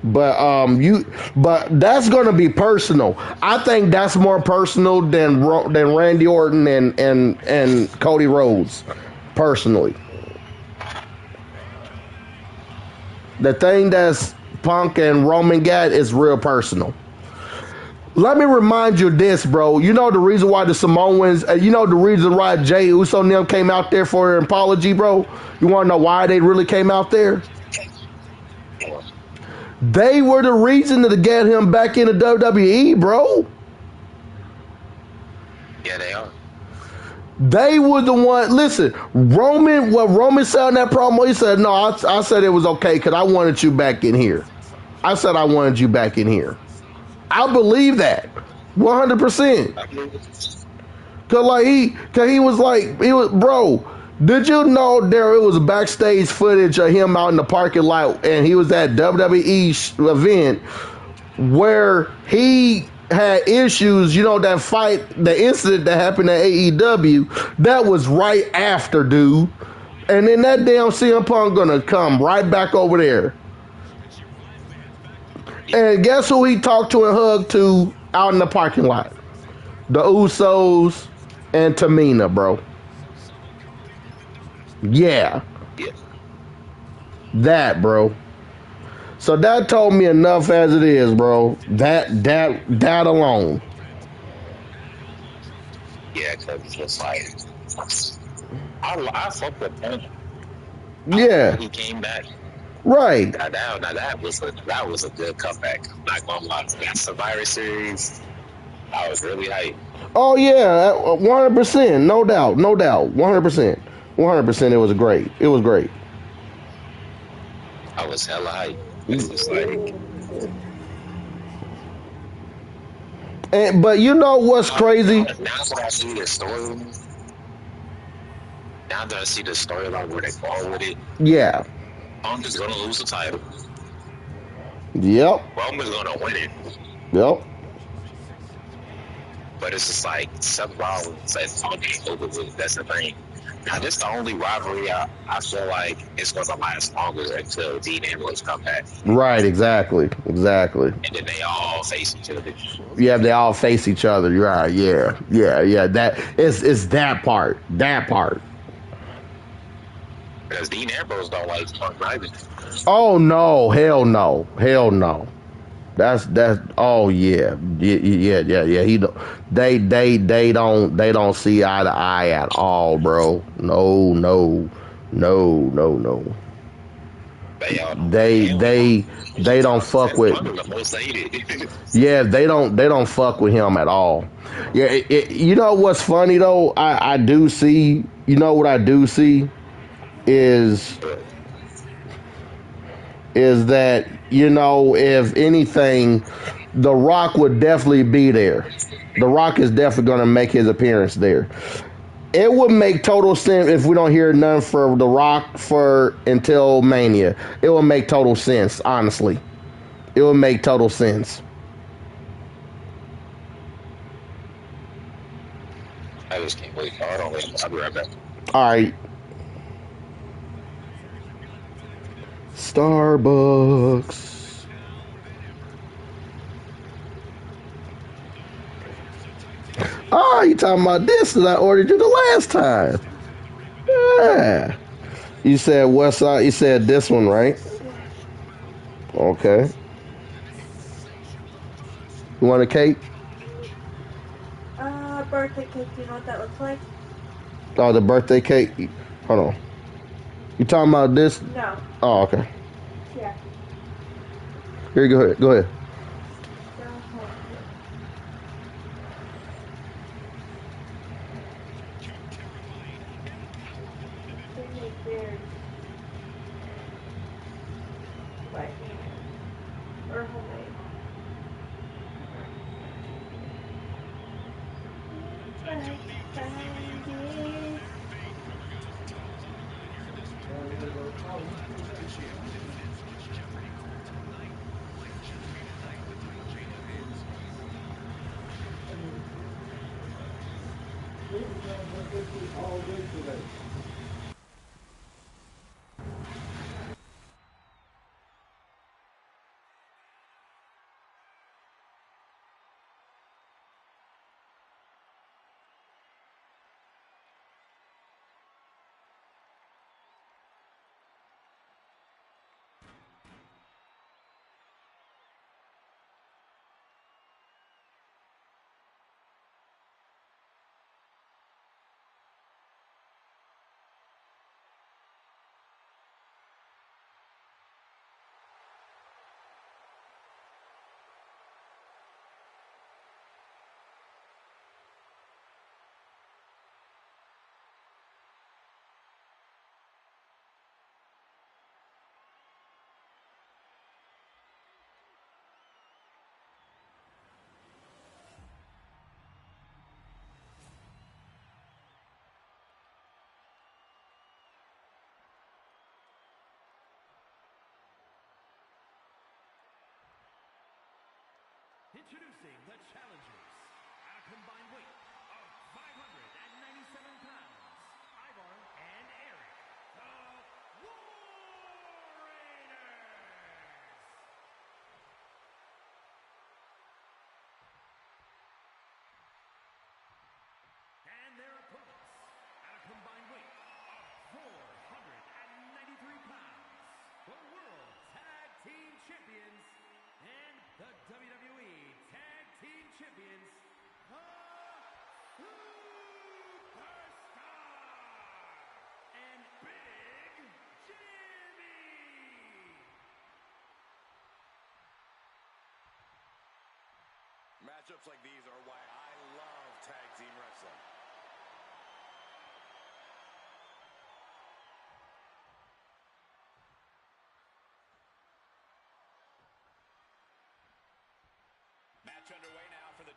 But that's gonna be personal. I think that's more personal than Randy Orton and Cody Rhodes. Personally, the thing that's Punk and Roman got is real personal. Let me remind you this, bro. You know the reason why the Samoans, you know the reason why Jey Uso and them came out there for an apology, bro? You want to know why they really came out there? They were the reason to get him back into WWE, bro. Yeah, they are. They were the one. Listen, Roman said on that promo, he said, no, I said it was okay because I wanted you back in here. I said I wanted you back in here. I believe that 100%. Cause he was bro. Did you know it was backstage footage of him out in the parking lot, and he was at WWE event where he had issues. You know that fight, the incident that happened at AEW, that was right after, dude. And then that damn CM Punk gonna come right back over there. And guess who he talked to and hugged to out in the parking lot? The Usos and Tamina, bro. Yeah. That, bro. So that told me enough as it is, bro. That alone. Yeah, because it's just like I fuck with him. Yeah. He came back. Right. Now that was a good comeback. I'm not gonna lie. That Survivor Series, I was really hyped. Oh yeah, 100%, no doubt, 100%, it was great. I was hella hyped. It was like, but you know what's crazy? Now that I see the storyline where they're going with it, yeah. Punk is gonna lose the title. Yep. Roman's gonna win it. Yep. But it's just like Seth Rollins and Punk ain't over with. That's the thing. Now, this is the only rivalry I feel like it's gonna last longer until Dean Ambrose come back. Right. Exactly. And then they all face each other. Yeah, they all face each other. Right. Yeah. That is that part. Because Dean Ambrose don't like Punk either. Oh no, hell no. That's oh yeah. He don't, they don't see eye to eye at all, bro. No. No, no, no. They And we know they they don't fuck with. the most hated. Yeah, they don't fuck with him at all. Yeah, you know what's funny though? I do see. You know what I do see is that if anything, The Rock would definitely be there. The Rock is definitely going to make his appearance there. It would make total sense if we don't hear none for The Rock for until Mania. It will make total sense, honestly. It will make total sense. I just can't wait. Hold on, I'll be right back. All right. Starbucks. Oh, you talking about this that I ordered you the last time. Yeah. You said West Side. You said this one, right? Okay. You want a cake? Birthday cake. Do you know what that looks like? Oh, the birthday cake. Hold on. You talking about this? No. Oh, okay. Yeah. Here, go ahead. Go ahead. Or homemade. Introducing the challengers at a combined weight of 597 pounds, Ivar and Eric, the Warriors. And their opponents at a combined weight of 493 pounds, the World Tag Team Champions and the WWE Tag Team Champions, the Superstar and Big Jimmy. Matchups like these are why I love tag team wrestling. Match underway now for the...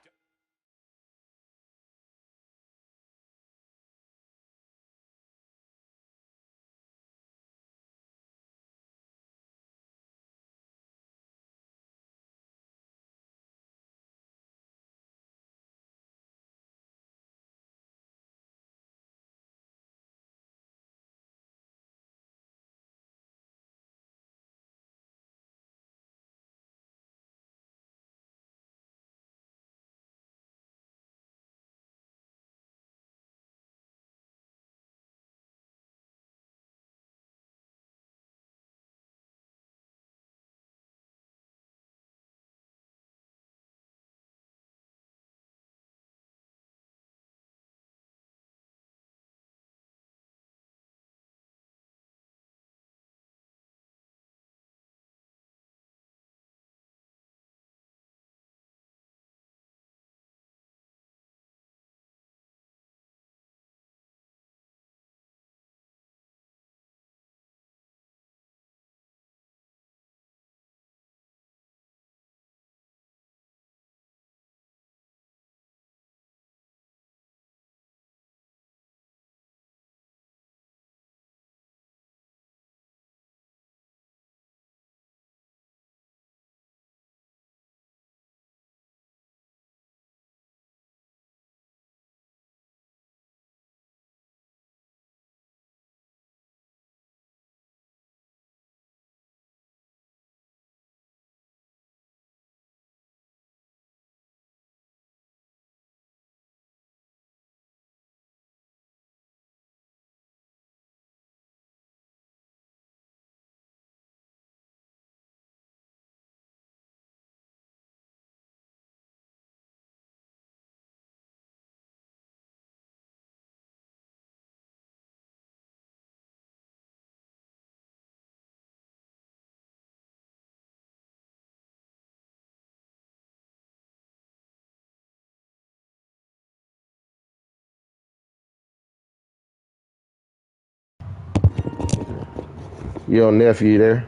Your nephew there?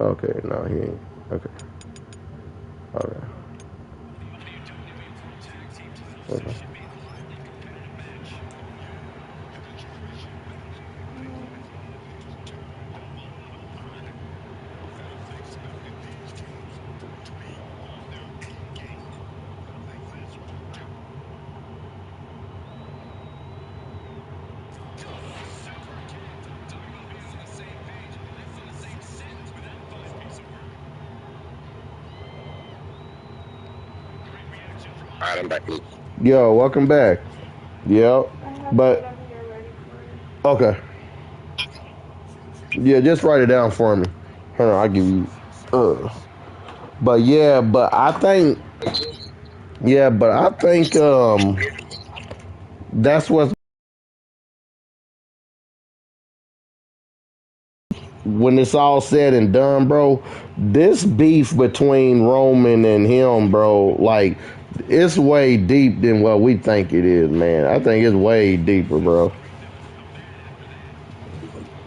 Okay, no, he ain't. Okay. Okay. Okay. All right, I'm back. Yo, welcome back. Yep. I have But whatever you're ready for. okay. Yeah, just write it down for me. Hold on, I'll give you but yeah, but I think that's what when it's all said and done, bro, this beef between Roman and him, bro, like it's way deep than what we think it is, man. I think it's way deeper, bro.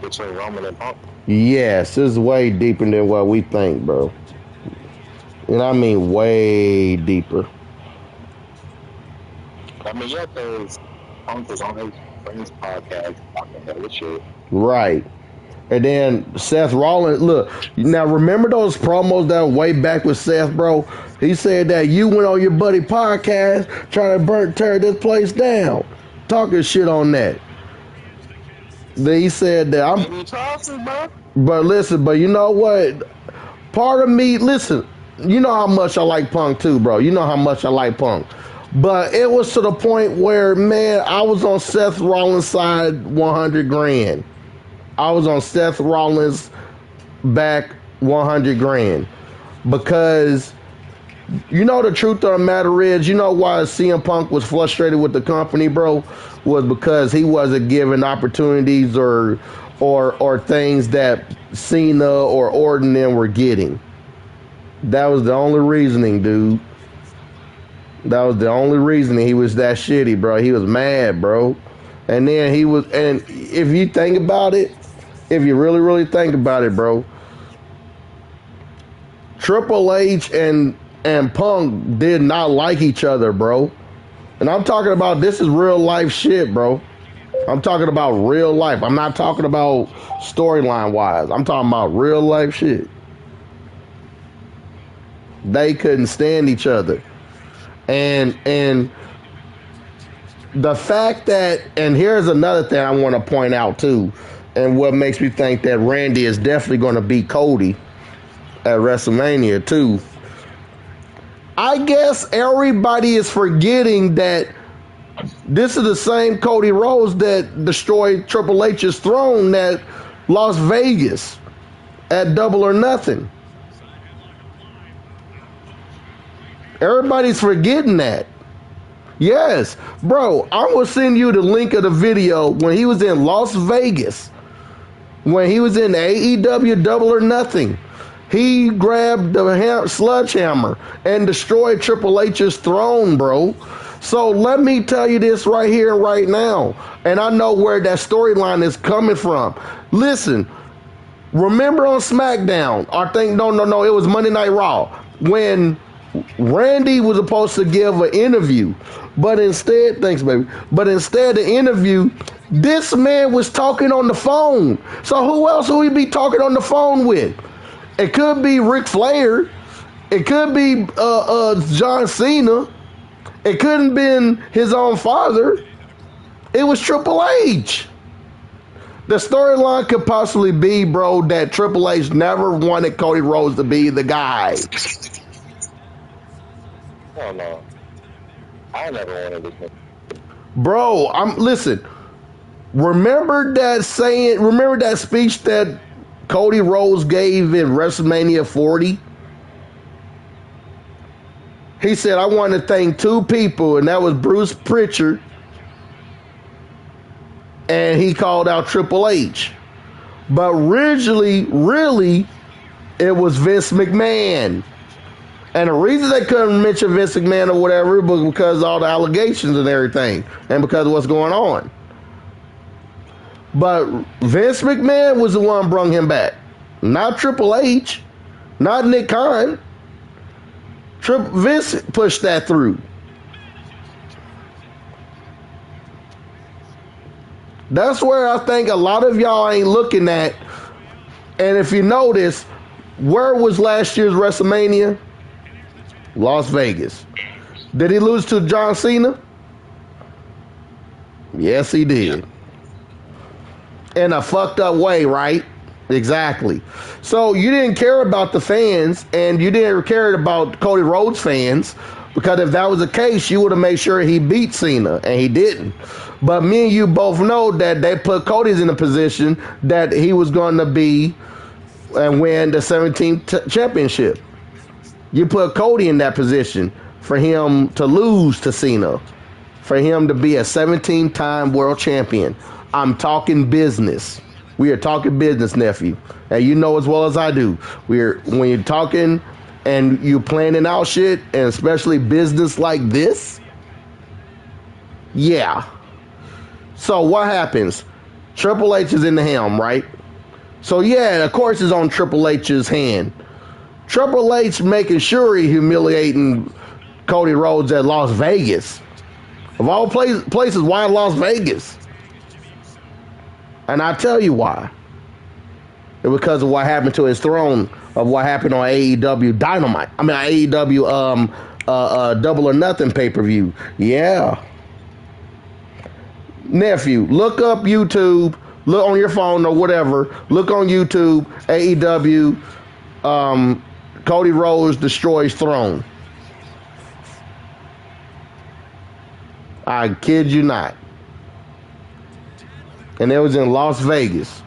Between Roman and Punk. Yes, it's way deeper than what we think, bro. And I mean way deeper. I mean, yeah, because Punk was on his friend's podcast talking about this shit. Right. And then Seth Rollins, look, now remember those promos that were way back with Seth, bro? He said that you went on your buddy podcast trying to tear this place down. Talking shit on that. Then he said that but listen, but you know what? Part of me, listen, you know how much I like Punk too, bro. You know how much I like Punk. But it was to the point where, man, I was on Seth Rollins' side 100 grand. I was on Seth Rollins' back 100 grand. Because, you know, the truth of the matter is, you know why CM Punk was frustrated with the company, bro? Was because he wasn't given opportunities or things that Cena or Orton them were getting. That was the only reasoning, dude. That was the only reasoning. He was that shitty, bro. He was mad, bro. And then he was, and if you think about it, if you really, really think about it, bro, Triple H and Punk did not like each other, bro. And I'm talking about, this is real life shit, bro. I'm talking about real life. I'm not talking about storyline wise. I'm talking about real life shit. They couldn't stand each other. And the fact that, and here's another thing I want to point out too, and what makes me think that Randy is definitely going to beat Cody at WrestleMania too. I guess everybody is forgetting that this is the same Cody Rhodes that destroyed Triple H's throne at Las Vegas at Double or Nothing. Everybody's forgetting that. Yes, bro, I'm going to send you the link of the video when he was in Las Vegas, when he was in AEW Double or Nothing. He grabbed the sledgehammer and destroyed Triple H's throne, bro. So let me tell you this right here, right now. And I know where that storyline is coming from. Listen, remember on SmackDown, I think, no, it was Monday Night Raw, when Randy was supposed to give an interview, but instead, thanks, baby. But instead, the interview, this man was talking on the phone. So who else would he be talking on the phone with? It could be Ric Flair. It could be John Cena. It couldn't have been his own father. It was Triple H. The storyline could possibly be, bro, that Triple H never wanted Cody Rhodes to be the guy. Oh no, I never wanted this. Bro, listen. Remember that saying? Remember that speech that Cody Rhodes gave in WrestleMania 40? He said, "I want to thank two people," and that was Bruce Pritchard, and he called out Triple H. But originally, really, it was Vince McMahon. And the reason they couldn't mention Vince McMahon or whatever was because of all the allegations and everything, and because of what's going on. But Vince McMahon was the one who brung him back. Not Triple H. Not Nick Khan. Vince pushed that through. That's where I think a lot of y'all ain't looking at. And if you notice, where was last year's WrestleMania? Las Vegas. Did he lose to John Cena? Yes, he did. In a fucked up way, right? Exactly. So you didn't care about the fans, and you didn't care about Cody Rhodes fans, because if that was the case, you would have made sure he beat Cena, and he didn't. But me and you both know that they put Cody's in a position that he was going to be and win the 17th championship. You put Cody in that position for him to lose to Cena, for him to be a 17-time world champion. I'm talking business. We are talking business, nephew. And you know as well as I do. When you're talking and you planning out shit, and especially business like this, yeah. So what happens? Triple H is in the helm, right? So yeah, of course it's on Triple H's hand. Triple H making sure he humiliating Cody Rhodes at Las Vegas. Of all places, why Las Vegas? And I tell you why. It's because of what happened to his throne, of what happened on AEW Dynamite. I mean, AEW Double or Nothing pay-per-view. Yeah. Nephew, look up YouTube. Look on your phone or whatever. Look on YouTube. AEW. Cody Rhodes destroys throne. I kid you not. And it was in Las Vegas.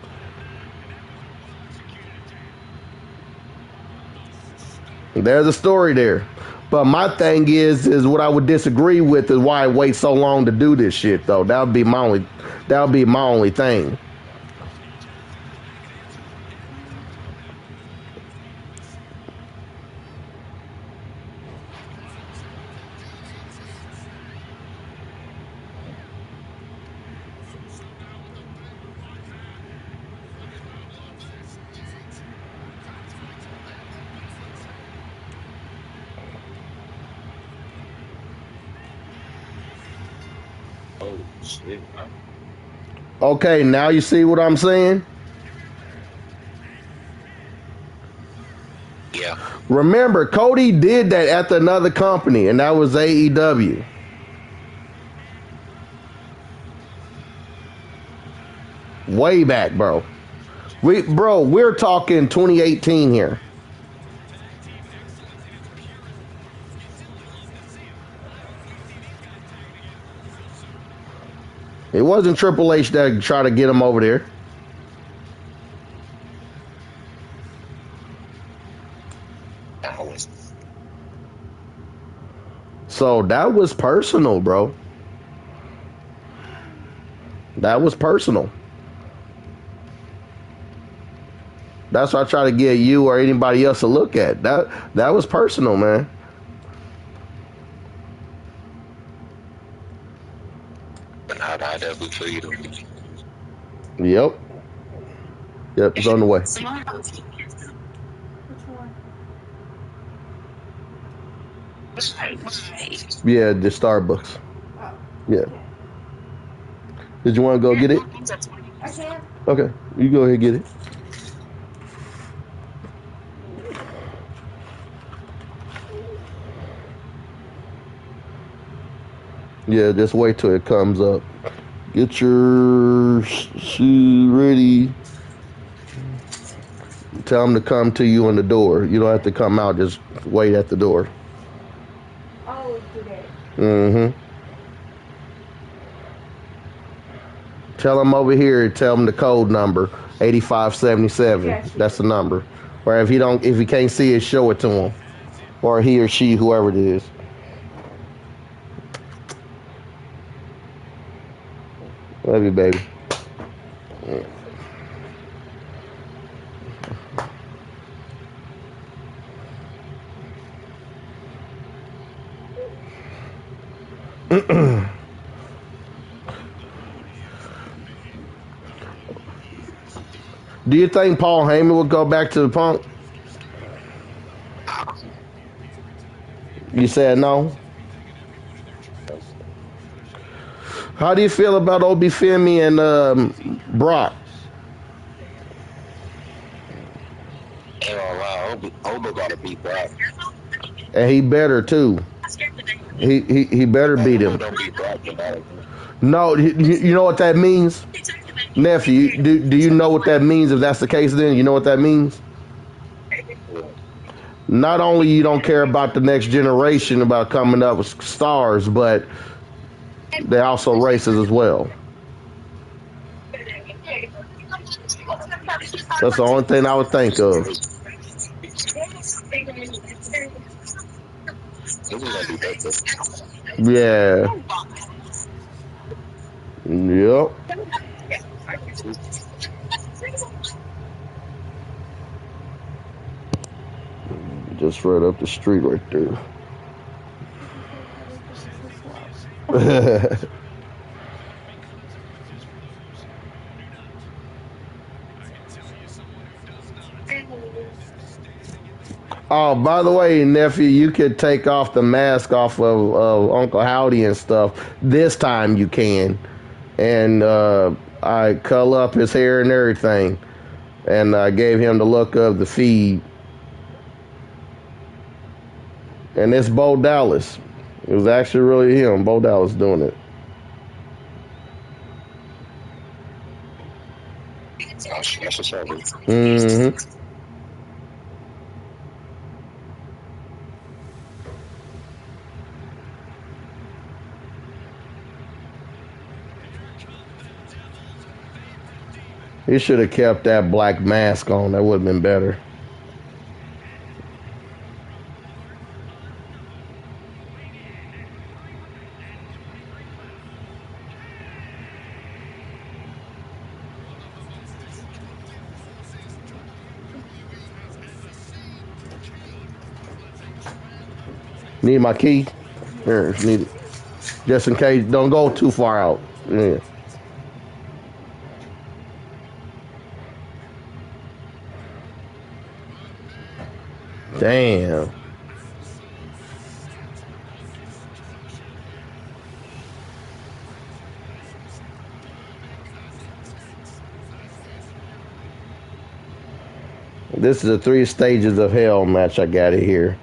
There's a story there. But my thing is what I would disagree with is why I wait so long to do this shit, though. That would be my only thing. Oh, shit. Okay, now you see what I'm saying? Yeah. Remember, Cody did that at another company, and that was AEW. Way back, bro. We're talking 2018 here. It wasn't Triple H that tried to get him over there. So that was personal, bro. That was personal. That's what I try to get you or anybody else to look at. That was personal, man. But now that IW freedom. Yep, it's on the way. Which one? Yeah, the Starbucks. Oh. Yeah. Did you want to go get it? I can. Okay, you go ahead and get it. Yeah, just wait till it comes up. Get your shoe ready. Tell them to come to you on the door. You don't have to come out. Just wait at the door. Always do that. Mm-hmm. Tell them over here. Tell them the code number 8577. Yes. That's the number. Or if he can't see it, show it to him, or he or she, whoever it is. Love you, baby. Do you think Paul Heyman would go back to the Punk? You said no. How do you feel about Obi Femi and Brock? Ain't gonna lie, Oba gotta beat Brock. And he better too. He better beat Oba him. don't beat Brock dramatically. No, you know what that means, nephew. Do you know what that means? If that's the case, then you know what that means. Yeah. Not only you don't care about the next generation about coming up with stars, but they're also racist as well. That's the only thing I would think of. This is gonna be better. Yeah. Yep. Just right up the street right there. Oh, by the way, nephew, you could take off the mask off of Uncle Howdy and stuff. This time you can. And I color up his hair and everything. And I gave him the look of the feed. And it's Bo Dallas. It was actually really him, Bo Dallas, doing it. That's what's up. Mm-hmm. He should have kept that black mask on. That would have been better. Need my key? Here, need it. Just in case. Don't go too far out. Yeah. Damn. This is a 3 stages of hell match. I got it here.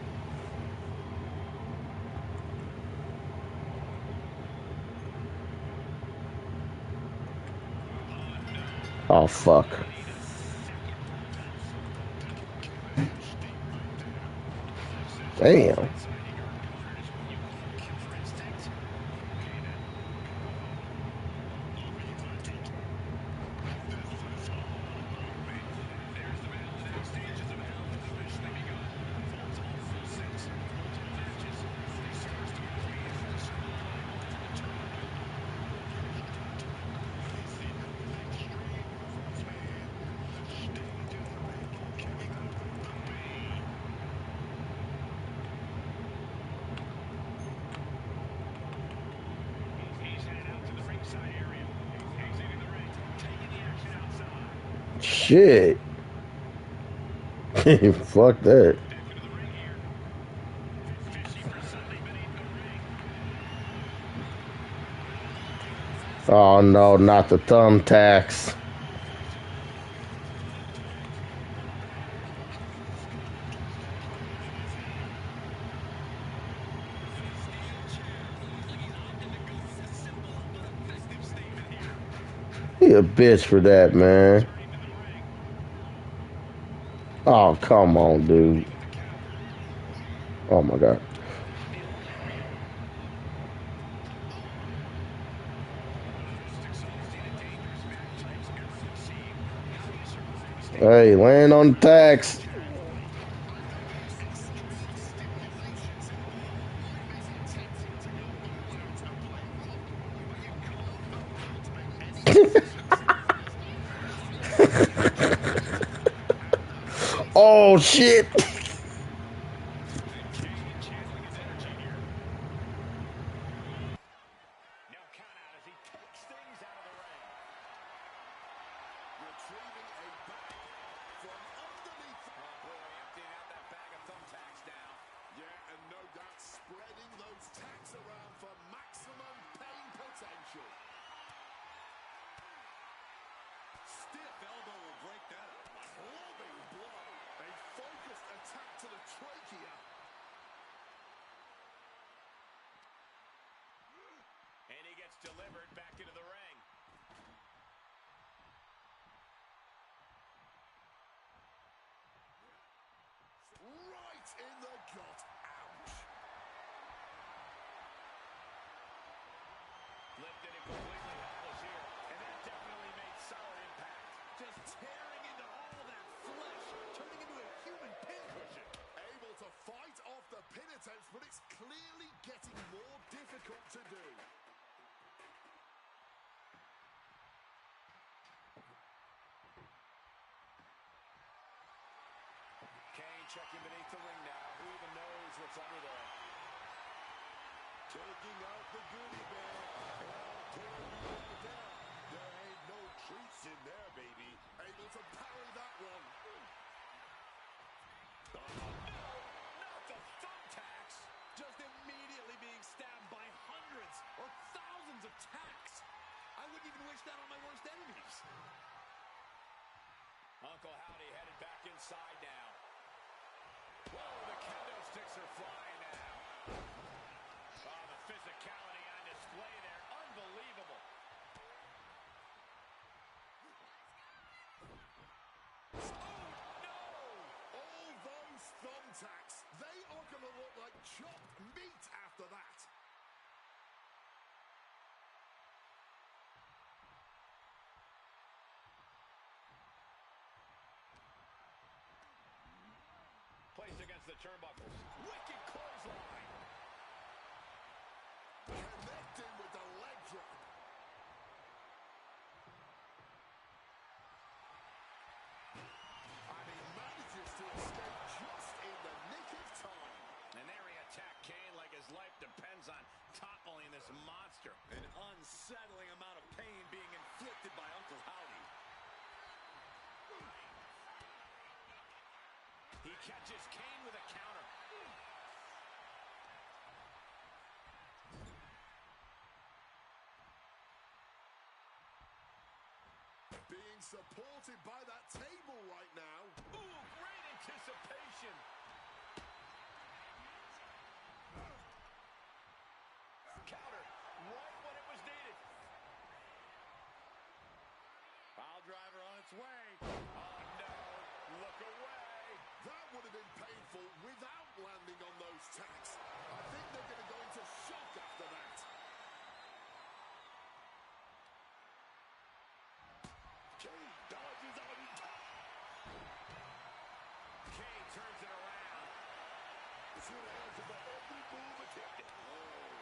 Oh, fuck. Damn. Shit. Fuck that. Oh no, not the thumbtacks. He a bitch for that, man. Oh, come on, dude. Oh my god. Hey, land on the tacks. Oh shit. stiff elbow will break that up. Clubbing blow. A focused attack to the trachea. And he gets delivered back into the ring. Right in the gut. Ouch. Lifted and completely helpless here. And that definitely made solid impact. Just tearing into all that flesh, turning into a human pincushion. Able to fight off the pin attempts, but it's clearly getting more difficult to do. Kane checking beneath the ring now. Who even knows what's under there? Taking out the goodie bag. I'll tear you all down. There ain't no treats in there, baby. Able to parry that one. No, not the thumbtacks. Just immediately being stabbed by hundreds or thousands of tacks. I wouldn't even wish that on my worst enemies. Uncle Howdy headed back inside now. Whoa, the kendo sticks are flying now. Oh, the physicality on display there. Unbelievable. Oh, no! All those thumbtacks, they are going to look like chopped meat after that. Placed against the turnbuckles. Wicked clothesline. Connecting with the leg drop. And he manages to escape just in the nick of time. And there he attacked Kane like his life depends on toppling this monster. An unsettling amount of pain being inflicted by Uncle Howdy. He catches Kane with a counter. Being supported by that table right now. Ooh, great anticipation. Counter right when it was needed. Pile driver on its way. Oh, no. Look away. That would have been painful without landing on those tacks. I think they're going to go into shock after that. Kane dodges on top. Kane turns it around. It's going to answer for every move attempted. Oh,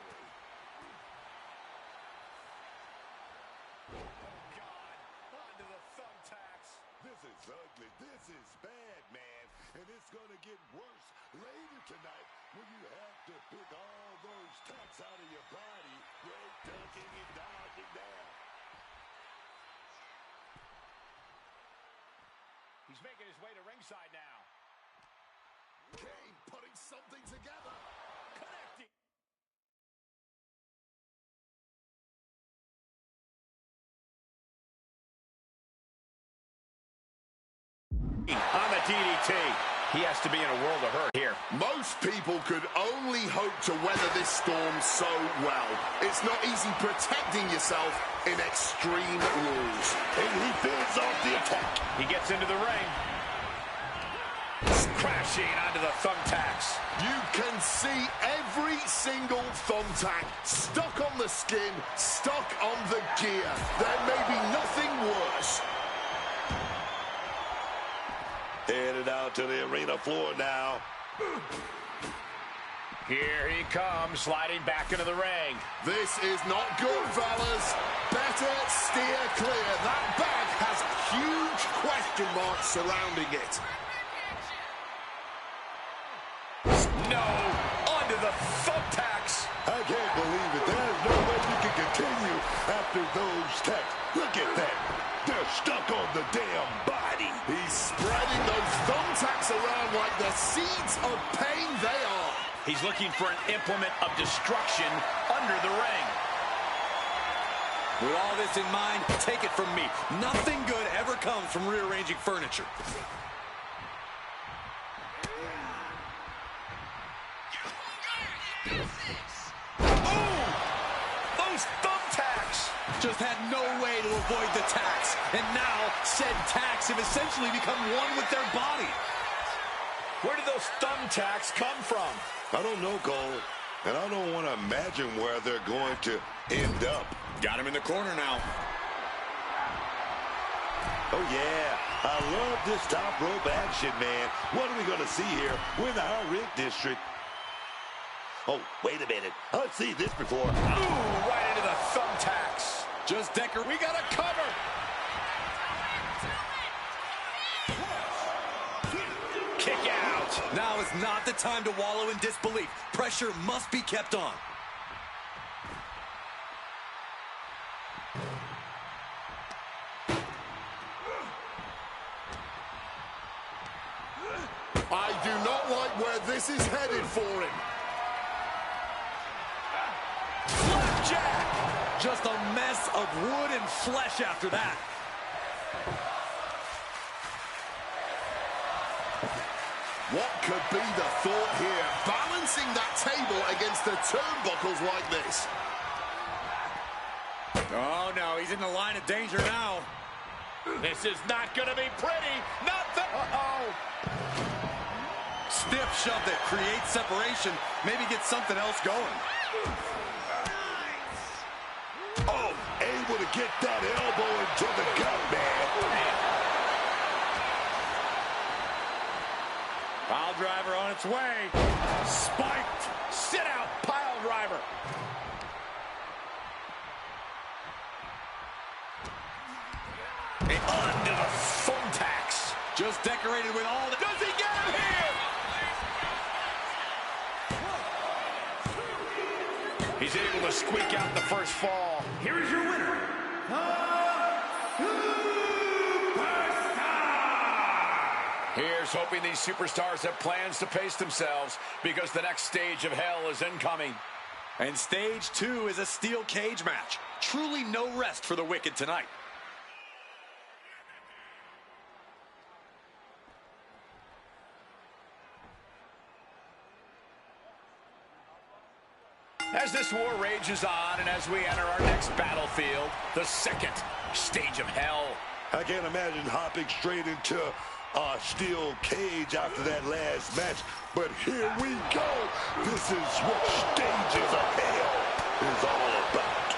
God. Onto the thumbtacks. This is ugly. This is bad, man. And it's going to get worse later tonight when you have to pick all those tacks out of your body. Great ducking and dodging there. He's making his way to ringside now. Kane putting something together. Connecting. On the DDT. He has to be in a world of hurt here. Most people could only hope to weather this storm so well. It's not easy protecting yourself in extreme rules. And he builds off the attack. He gets into the ring. Crashing onto the thumbtacks. You can see every single thumbtack stuck on the skin, stuck on the gear. There may be nothing worse. Headed out to the arena floor now. Here he comes, sliding back into the ring. This is not good, fellas. Better steer clear. That bag has huge question marks surrounding it. No, onto the thumbtacks. I can't believe it. There's no way you can continue after those tacks. Look at that. They're stuck on the damn body. He's spreading those thumbtacks around like the seeds of pain they are. He's looking for an implement of destruction under the ring. With all this in mind, take it from me. Nothing good ever comes from rearranging furniture. Oh! Those thumbtacks! Just had no way to avoid the tacks. And now, said tacks have essentially become one with their body. Where did those thumbtacks come from? I don't know, Cole. And I don't want to imagine where they're going to end up. Got him in the corner now. Oh, yeah. I love this top rope action, man. What are we going to see here? We're in the high rig district. Oh, wait a minute. I've seen this before. Ooh, right into the thumbtacks. Just Decker, we got a cover. Kick out. Now is not the time to wallow in disbelief. Pressure must be kept on. I do not like where this is headed for him. Flapjack! Just a mess of wood and flesh after that. What could be the thought here? Balancing that table against the turnbuckles like this. Oh, no, he's in the line of danger now. This is not going to be pretty. Not the... Uh-oh. Stiff shove that creates separation. Maybe get something else going. Oh, able to get that elbow into the gut, man. Pile driver on its way. Spiked. Sit out. Pile driver. Onto the thumbtacks. Just decorated with all the... Does he get him here? He's able to squeak out the first fall. Here is your winner, Here's hoping these superstars have plans to pace themselves because the next stage of hell is incoming. And stage 2 is a steel cage match. Truly no rest for the Wicked tonight. As this war rages on and as we enter our next battlefield, the second stage of hell. I can't imagine hopping straight into a steel cage after that last match, but here we go. This is what stages of hell is all about.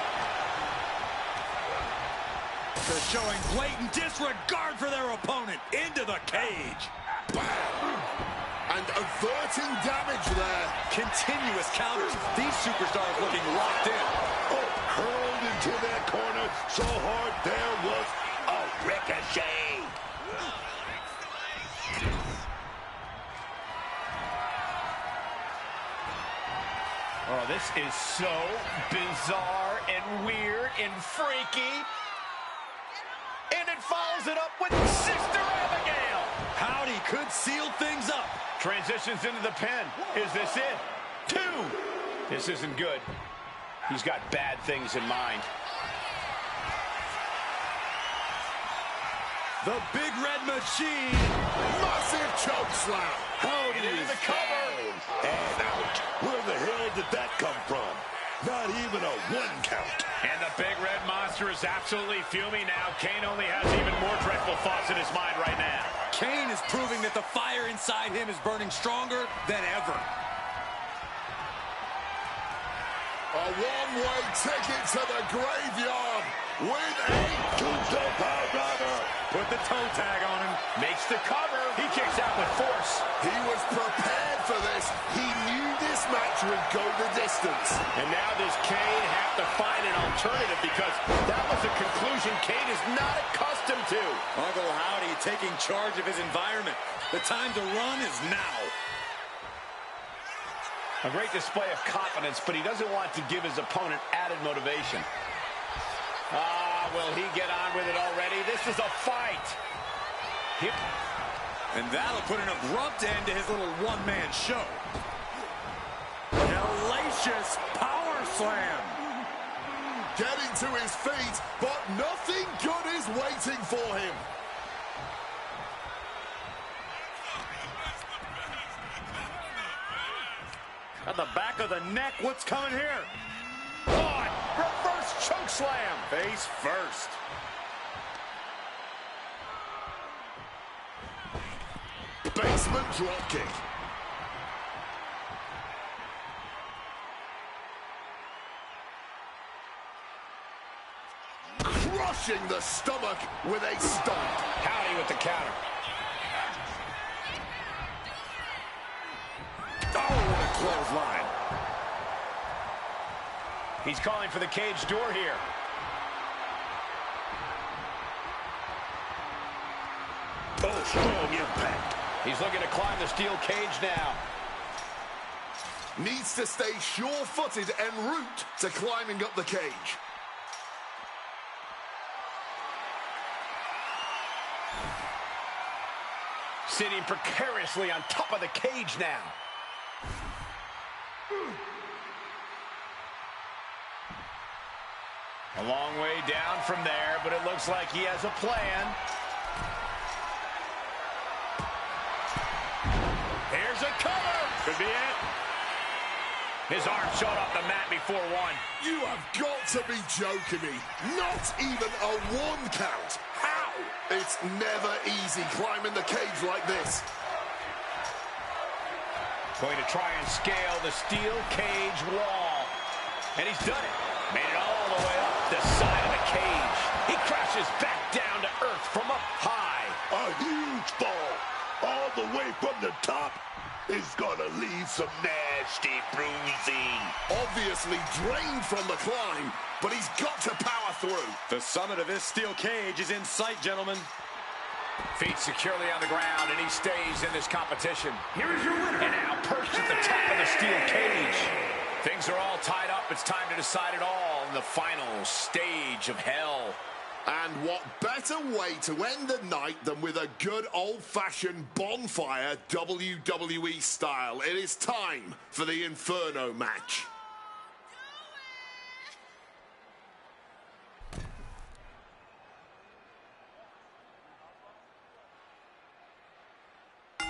They're showing blatant disregard for their opponent into the cage. Bam! And averting damage there. Continuous counters. These superstars looking locked in. Oh, hurled into that corner so hard there was a ricochet. Oh, this is so bizarre and weird and freaky. And it follows it up with Sister Abigail. Howdy could seal things up. Transitions into the pin. Is this it? 2. This isn't good. He's got bad things in mind. The Big Red Machine. Massive choke slam. Howdy Into the cover. And out. Where the hell did that come from? Not even a 1 count. And the Big Red Monster is absolutely fuming now. Kane only has even more dreadful thoughts in his mind right now. Kane is proving that the fire inside him is burning stronger than ever. A one-way ticket to the graveyard with a tombstone power driver. Put the toe tag on him. Makes the cover. He kicks out with force. He was prepared for this. He knew this match would go the distance. And now does Kane have to find an alternative because that was a conclusion Kane is not accustomed to. Uncle Howdy taking charge of his environment. The time to run is now. A great display of confidence, but he doesn't want to give his opponent added motivation. Will he get on with it already? This is a fight. And that'll put an abrupt end to his little one-man show. Hellacious power slam. getting to his feet, but nothing good is waiting for him. At the back of the neck, what's coming here? Oh, reverse choke slam. Face first. Basement drop kick. Crushing the stomach with a stomp. Howdy with the counter. Oh, with a clothesline. He's calling for the cage door here. Oh, strong impact. He's looking to climb the steel cage now. Needs to stay sure-footed en route to climbing up the cage. Sitting precariously on top of the cage now. A long way down from there, but it looks like he has a plan. Here's a cover. Could be it. His arm showed off the mat before one. You have got to be joking me. Not even a 1 count. How? It's never easy climbing the cage like this. Going to try and scale the steel cage wall. And he's done it. Made it all the way up the side of the cage. He crashes back down to earth from up high. A huge fall. All the way from the top is gonna leave some nasty bruising. Obviously drained from the climb, but he's got to power through. The summit of this steel cage is in sight, gentlemen. Feet securely on the ground, and he stays in this competition. Here is your winner. And now perched at the top of the steel cage. Things are all tied up. It's time to decide it all in the final stage of hell. And what better way to end the night than with a good old-fashioned bonfire WWE style. It is time for the Inferno match.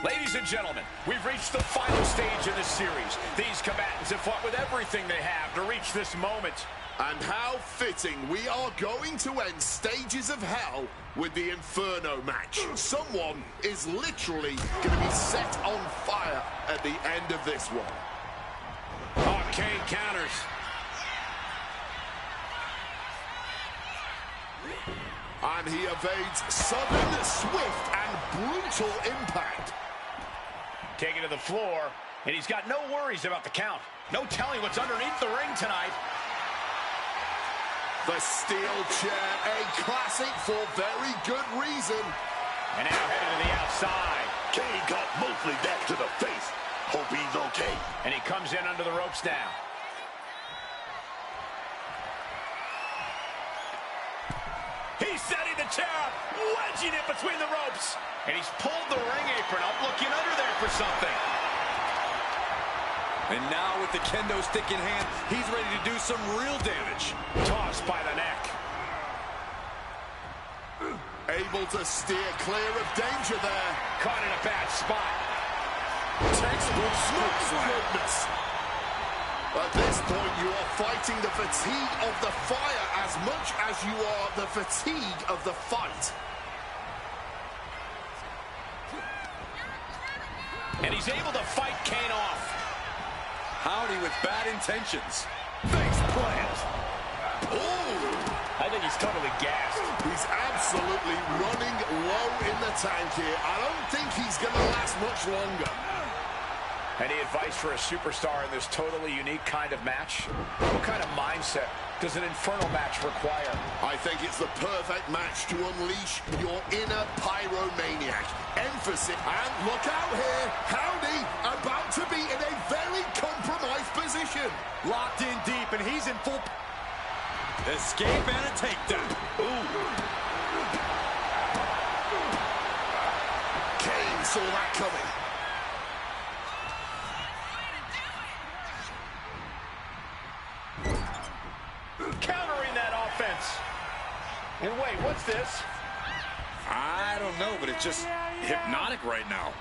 Ladies and gentlemen, we've reached the final stage in this series. These combatants have fought with everything they have to reach this moment. And how fitting we are going to end Stages of Hell with the Inferno match. Someone is literally going to be set on fire at the end of this one. Arcade counters. And he evades sudden, swift, and brutal impact. Taken to the floor, and he's got no worries about the count. No telling what's underneath the ring tonight. The steel chair, a classic for very good reason. And now headed to the outside. Kane got mostly that to the face. Hope he's okay. And he comes in under the ropes now. He's setting the chair up, wedging it between the ropes. And he's pulled the ring apron up, looking under there for something. And now with the kendo stick in hand, he's ready to do some real damage. Tossed by the neck. Able to steer clear of danger there. Caught in a bad spot. Textbook smoke slam. Goodness. At this point, you are fighting the fatigue of the fire as much as you are the fatigue of the fight. And he's able to fight Kane off. Howdy with bad intentions. Face plant. Ooh. I think he's totally gassed. He's absolutely running low in the tank here. I don't think he's going to last much longer. Any advice for a superstar in this totally unique kind of match? What kind of mindset does an Inferno match require? I think it's the perfect match to unleash your inner pyromaniac. Emphasis, and look out here, Howdy, about to be in a very compromised position. Locked in deep, and he's in full... Escape and a takedown. Ooh. Kane saw that coming. Countering that What's this? I don't know, but it's just hypnotic right now.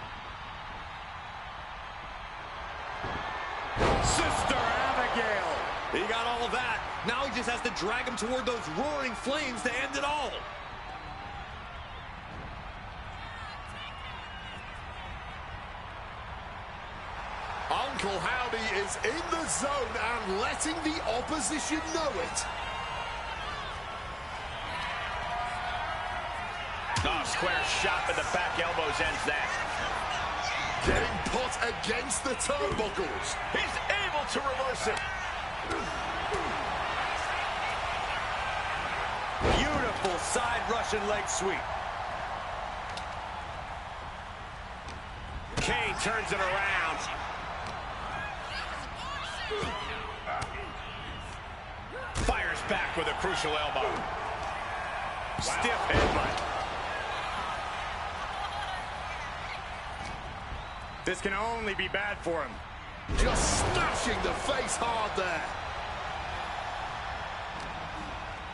Sister Abigail. He got all of that. Now he just has to drag him toward those roaring flames to end it all. Uncle Howdy is in the zone and letting the opposition know it. Oh, square shot with the back elbows ends that. Getting put against the turnbuckles. He's able to reverse it. Beautiful side Russian leg sweep. Kane turns it around. Fires back with a crucial elbow. Stiff headbutt. This can only be bad for him. Just smashing the face hard there.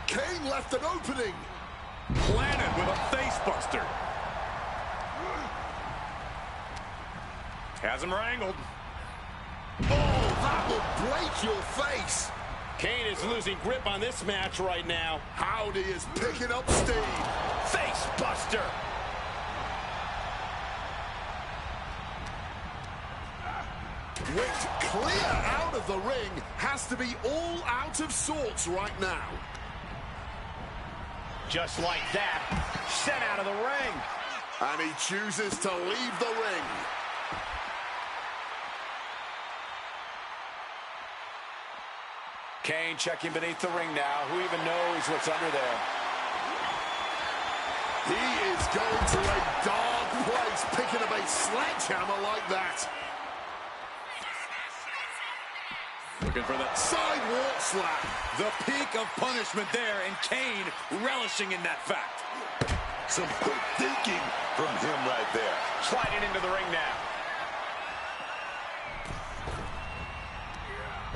Kane left an opening. Planted with a face buster. Has him wrangled. Oh, that will break your face. Kane is losing grip on this match right now. Howdy is picking up steam. Face buster. Whipped clear out of the ring, has to be all out of sorts right now. Just like that, sent out of the ring. And he chooses to leave the ring. Kane checking beneath the ring now. Who even knows what's under there? He is going to a dark place, picking up a sledgehammer like that. Looking for the Sidewalk slap. The peak of punishment there, and Kane relishing in that fact. Some quick thinking from him right there. Sliding into the ring now.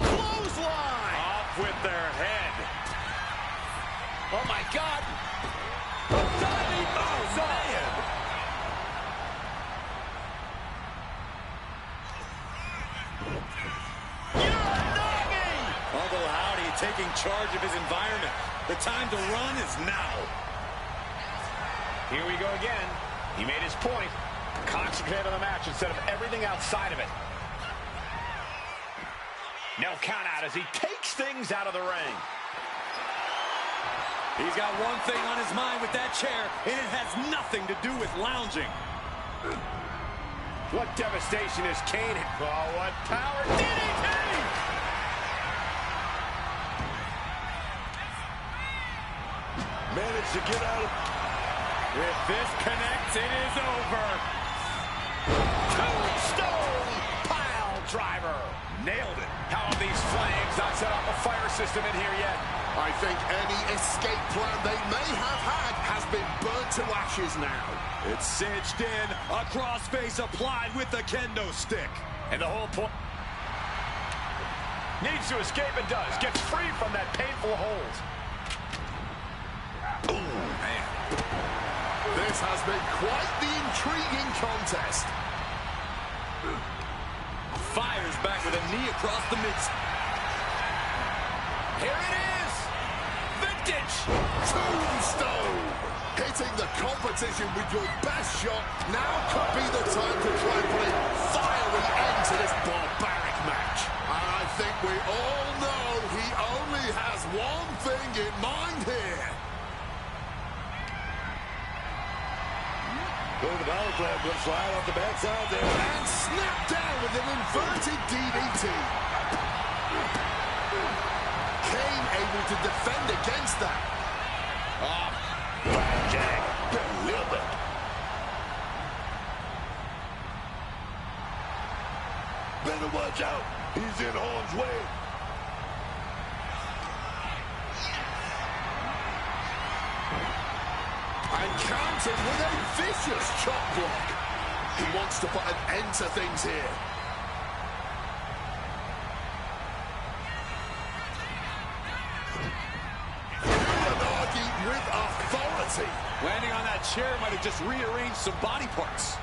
Clothesline. Off with their head. Oh, my God. Oh, man. Uncle Howdy taking charge of his environment. The time to run is now. Here we go again. He made his point. Concentrate on the match instead of everything outside of it. No count out as he takes things out of the ring. He's got one thing on his mind with that chair, and it has nothing to do with lounging. What devastation is Kane? Oh, what power. DDT! Managed to get out of... If this connects, it is over. Tombstone pile driver. Nailed it. How have these flames not set off a fire system in here yet? I think any escape plan they may have had has been burnt to ashes now. It's cinched in, a crossface applied with the kendo stick. And the whole point... Needs to escape and does. Gets free from that painful hold. Oh, man. This has been quite the intriguing contest. Fires back with a knee across the mid. Here it is. Vintage. Tombstone. Hitting the competition with your best shot. Now could be the time to try and put a fiery end to this barbaric match. And I think we all know he only has one thing in mind here. The power slam will slide off the backside there. And snap down with an inverted DDT. Kane able to defend against that. Jack. Delivered. Better watch out. He's in harm's way. And countered with a vicious chop block. He wants to put an end to things here. Uranagi with authority. see. Landing on that chair might have just rearranged some body parts.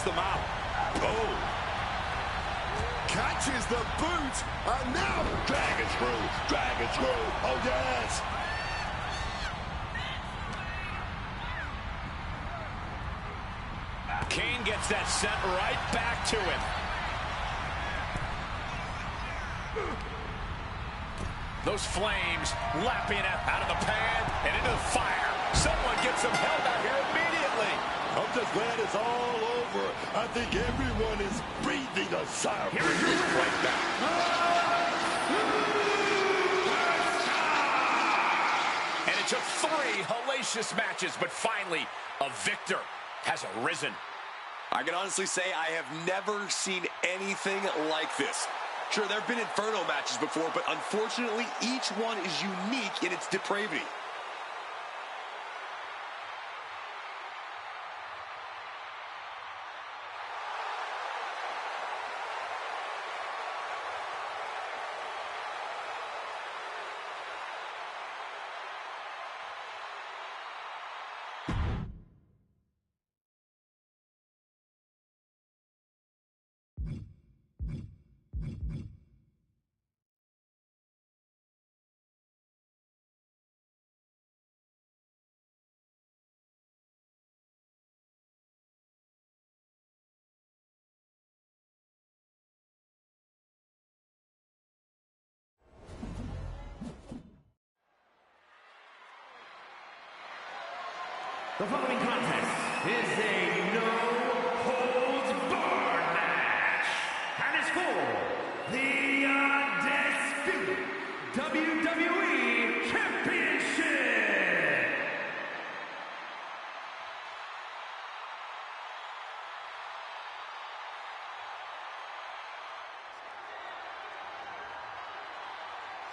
them out. Oh. Catches the boot, and now dragon screw, dragon screw. Oh, yes. Kane gets that sent right back to him. Those flames lapping out of the pan and into the fire. Someone gets some help out here immediately. I'm just glad it's all over. I think everyone is breathing a sigh of relief right now. And it took 3 hellacious matches, but finally, a victor has arisen. I can honestly say I have never seen anything like this. Sure, there have been Inferno matches before, but unfortunately, each one is unique in its depravity. The following contest is a no-holds-barred match, and it's for the undisputed WWE Championship.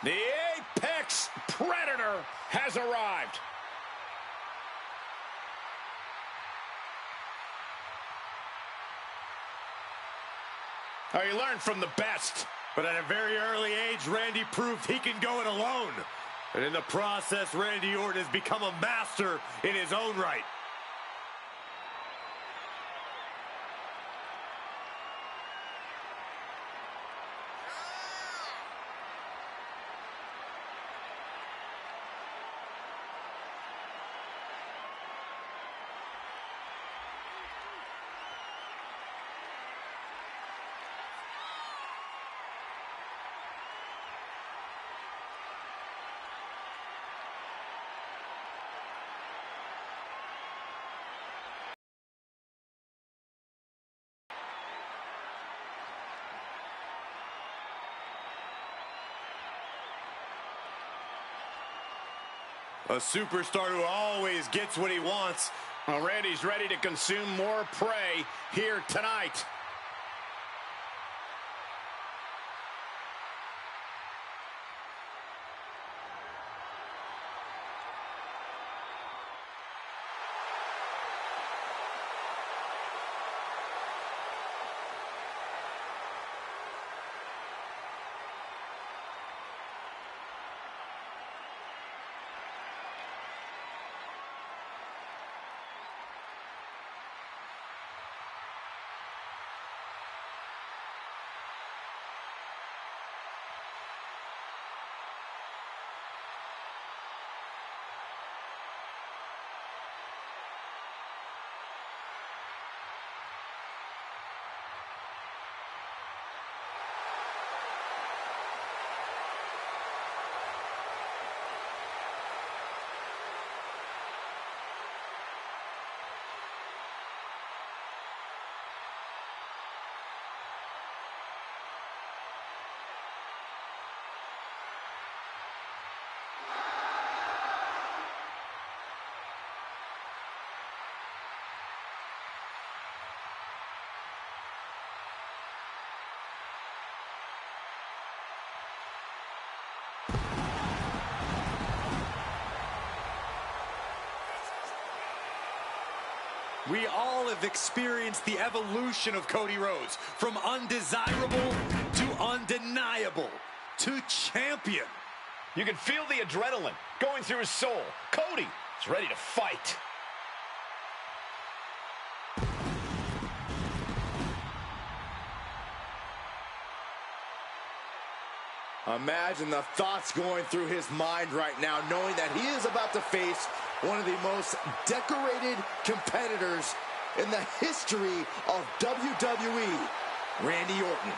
The Apex Predator has arrived. Oh, he learned from the best. But at a very early age, Randy proved he can go it alone. And in the process, Randy Orton has become a master in his own right. A superstar who always gets what he wants. Well, Randy's ready to consume more prey here tonight. We all have experienced the evolution of Cody Rhodes, from undesirable to undeniable to champion. You can feel the adrenaline going through his soul. Cody is ready to fight. Imagine the thoughts going through his mind right now, knowing that he is about to face one of the most decorated competitors in the history of WWE, Randy Orton.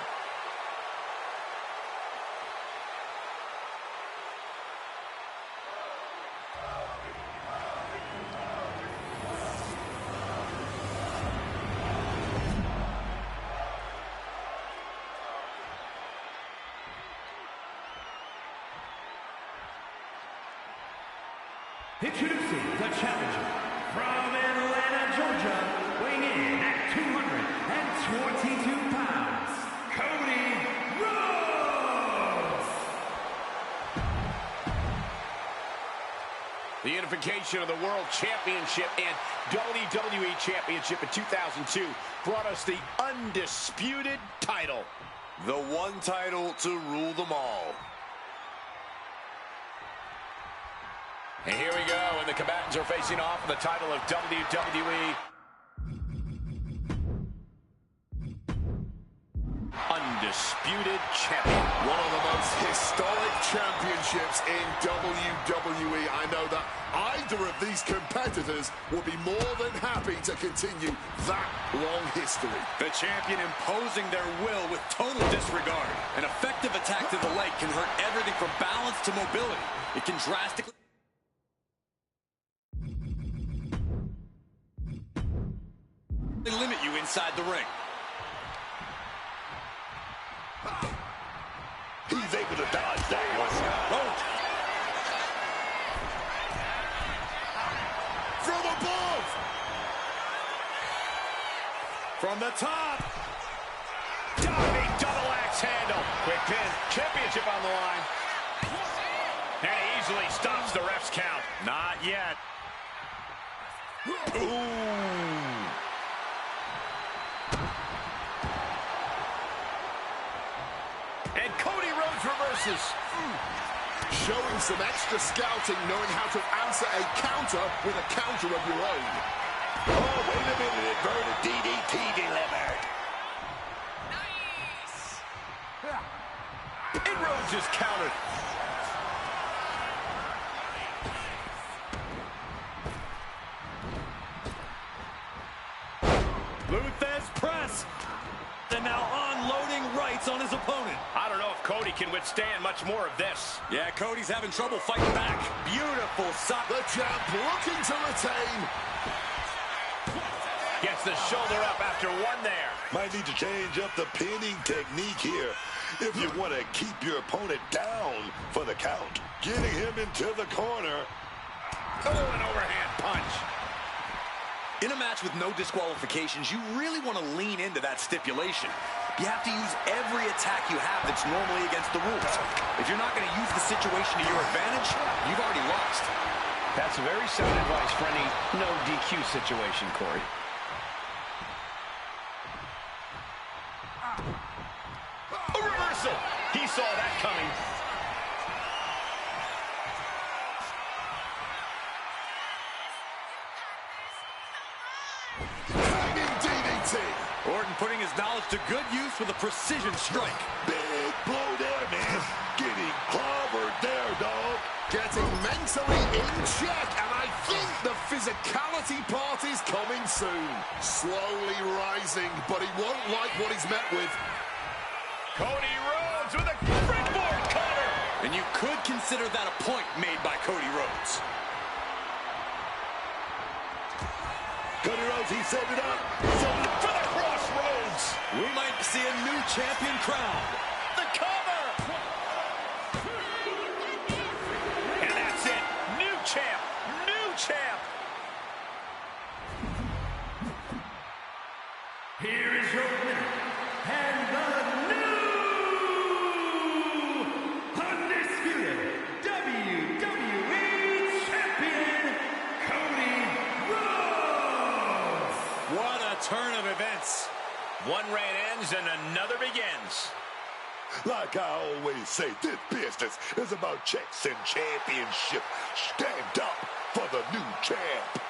Introducing the challenger from Atlanta, Georgia, weighing in at 222 pounds, Cody Rhodes. The unification of the World Championship and WWE Championship in 2002 brought us the undisputed title. The one title to rule them all. And here we go, and the combatants are facing off for the title of WWE Undisputed Champion. One of the most historic championships in WWE. I know that either of these competitors will be more than happy to continue that long history. The champion imposing their will with total disregard. An effective attack to the leg can hurt everything from balance to mobility. It can drastically limit you inside the ring. He's able to dodge that one. Oh. From above! From the top. Diving double axe handle. Quick pin. Championship on the line. And he easily stops the ref's count. Not yet. Ooh. And Cody Rhodes reverses. Showing some extra scouting, knowing how to answer a counter with a counter of your own. Oh, wait a minute. Inverted DDT delivered. Nice. And Rhodes is countered. Luthez press. And now unloading rights on his opponent. I don't know if Cody can withstand much more of this. Yeah, Cody's having trouble fighting back. Beautiful sock. The champ looking to retain. Gets the shoulder up after one there. Might need to change up the pinning technique here if you want to keep your opponent down for the count. Getting him into the corner. Oh, an overhand punch. In a match with no disqualifications, you really want to lean into that stipulation. You have to use every attack you have that's normally against the rules. If you're not going to use the situation to your advantage, you've already lost. That's very sound advice for any no DQ situation, Corey. A reversal. He saw that coming. Hanging DDT. Orton putting his knowledge to good use with a precision strike. Big blow there, man. Getting clobbered there, dog. Getting mentally in check, and I think the physicality part is coming soon. Slowly rising, but he won't like what he's met with. Cody Rhodes with a springboard cutter. And you could consider that a point made by Cody Rhodes. Cody Rhodes, he set it up. For the crossroads. We might see a new champion crowned. The cover. And that's it. New champ. New champ. Here is your winner, and the new undisputed WWE Champion, Cody Rhodes. What a turn of events. One reign ends and another begins. Like I always say, this business is about checks and championship. Stand up for the new champ.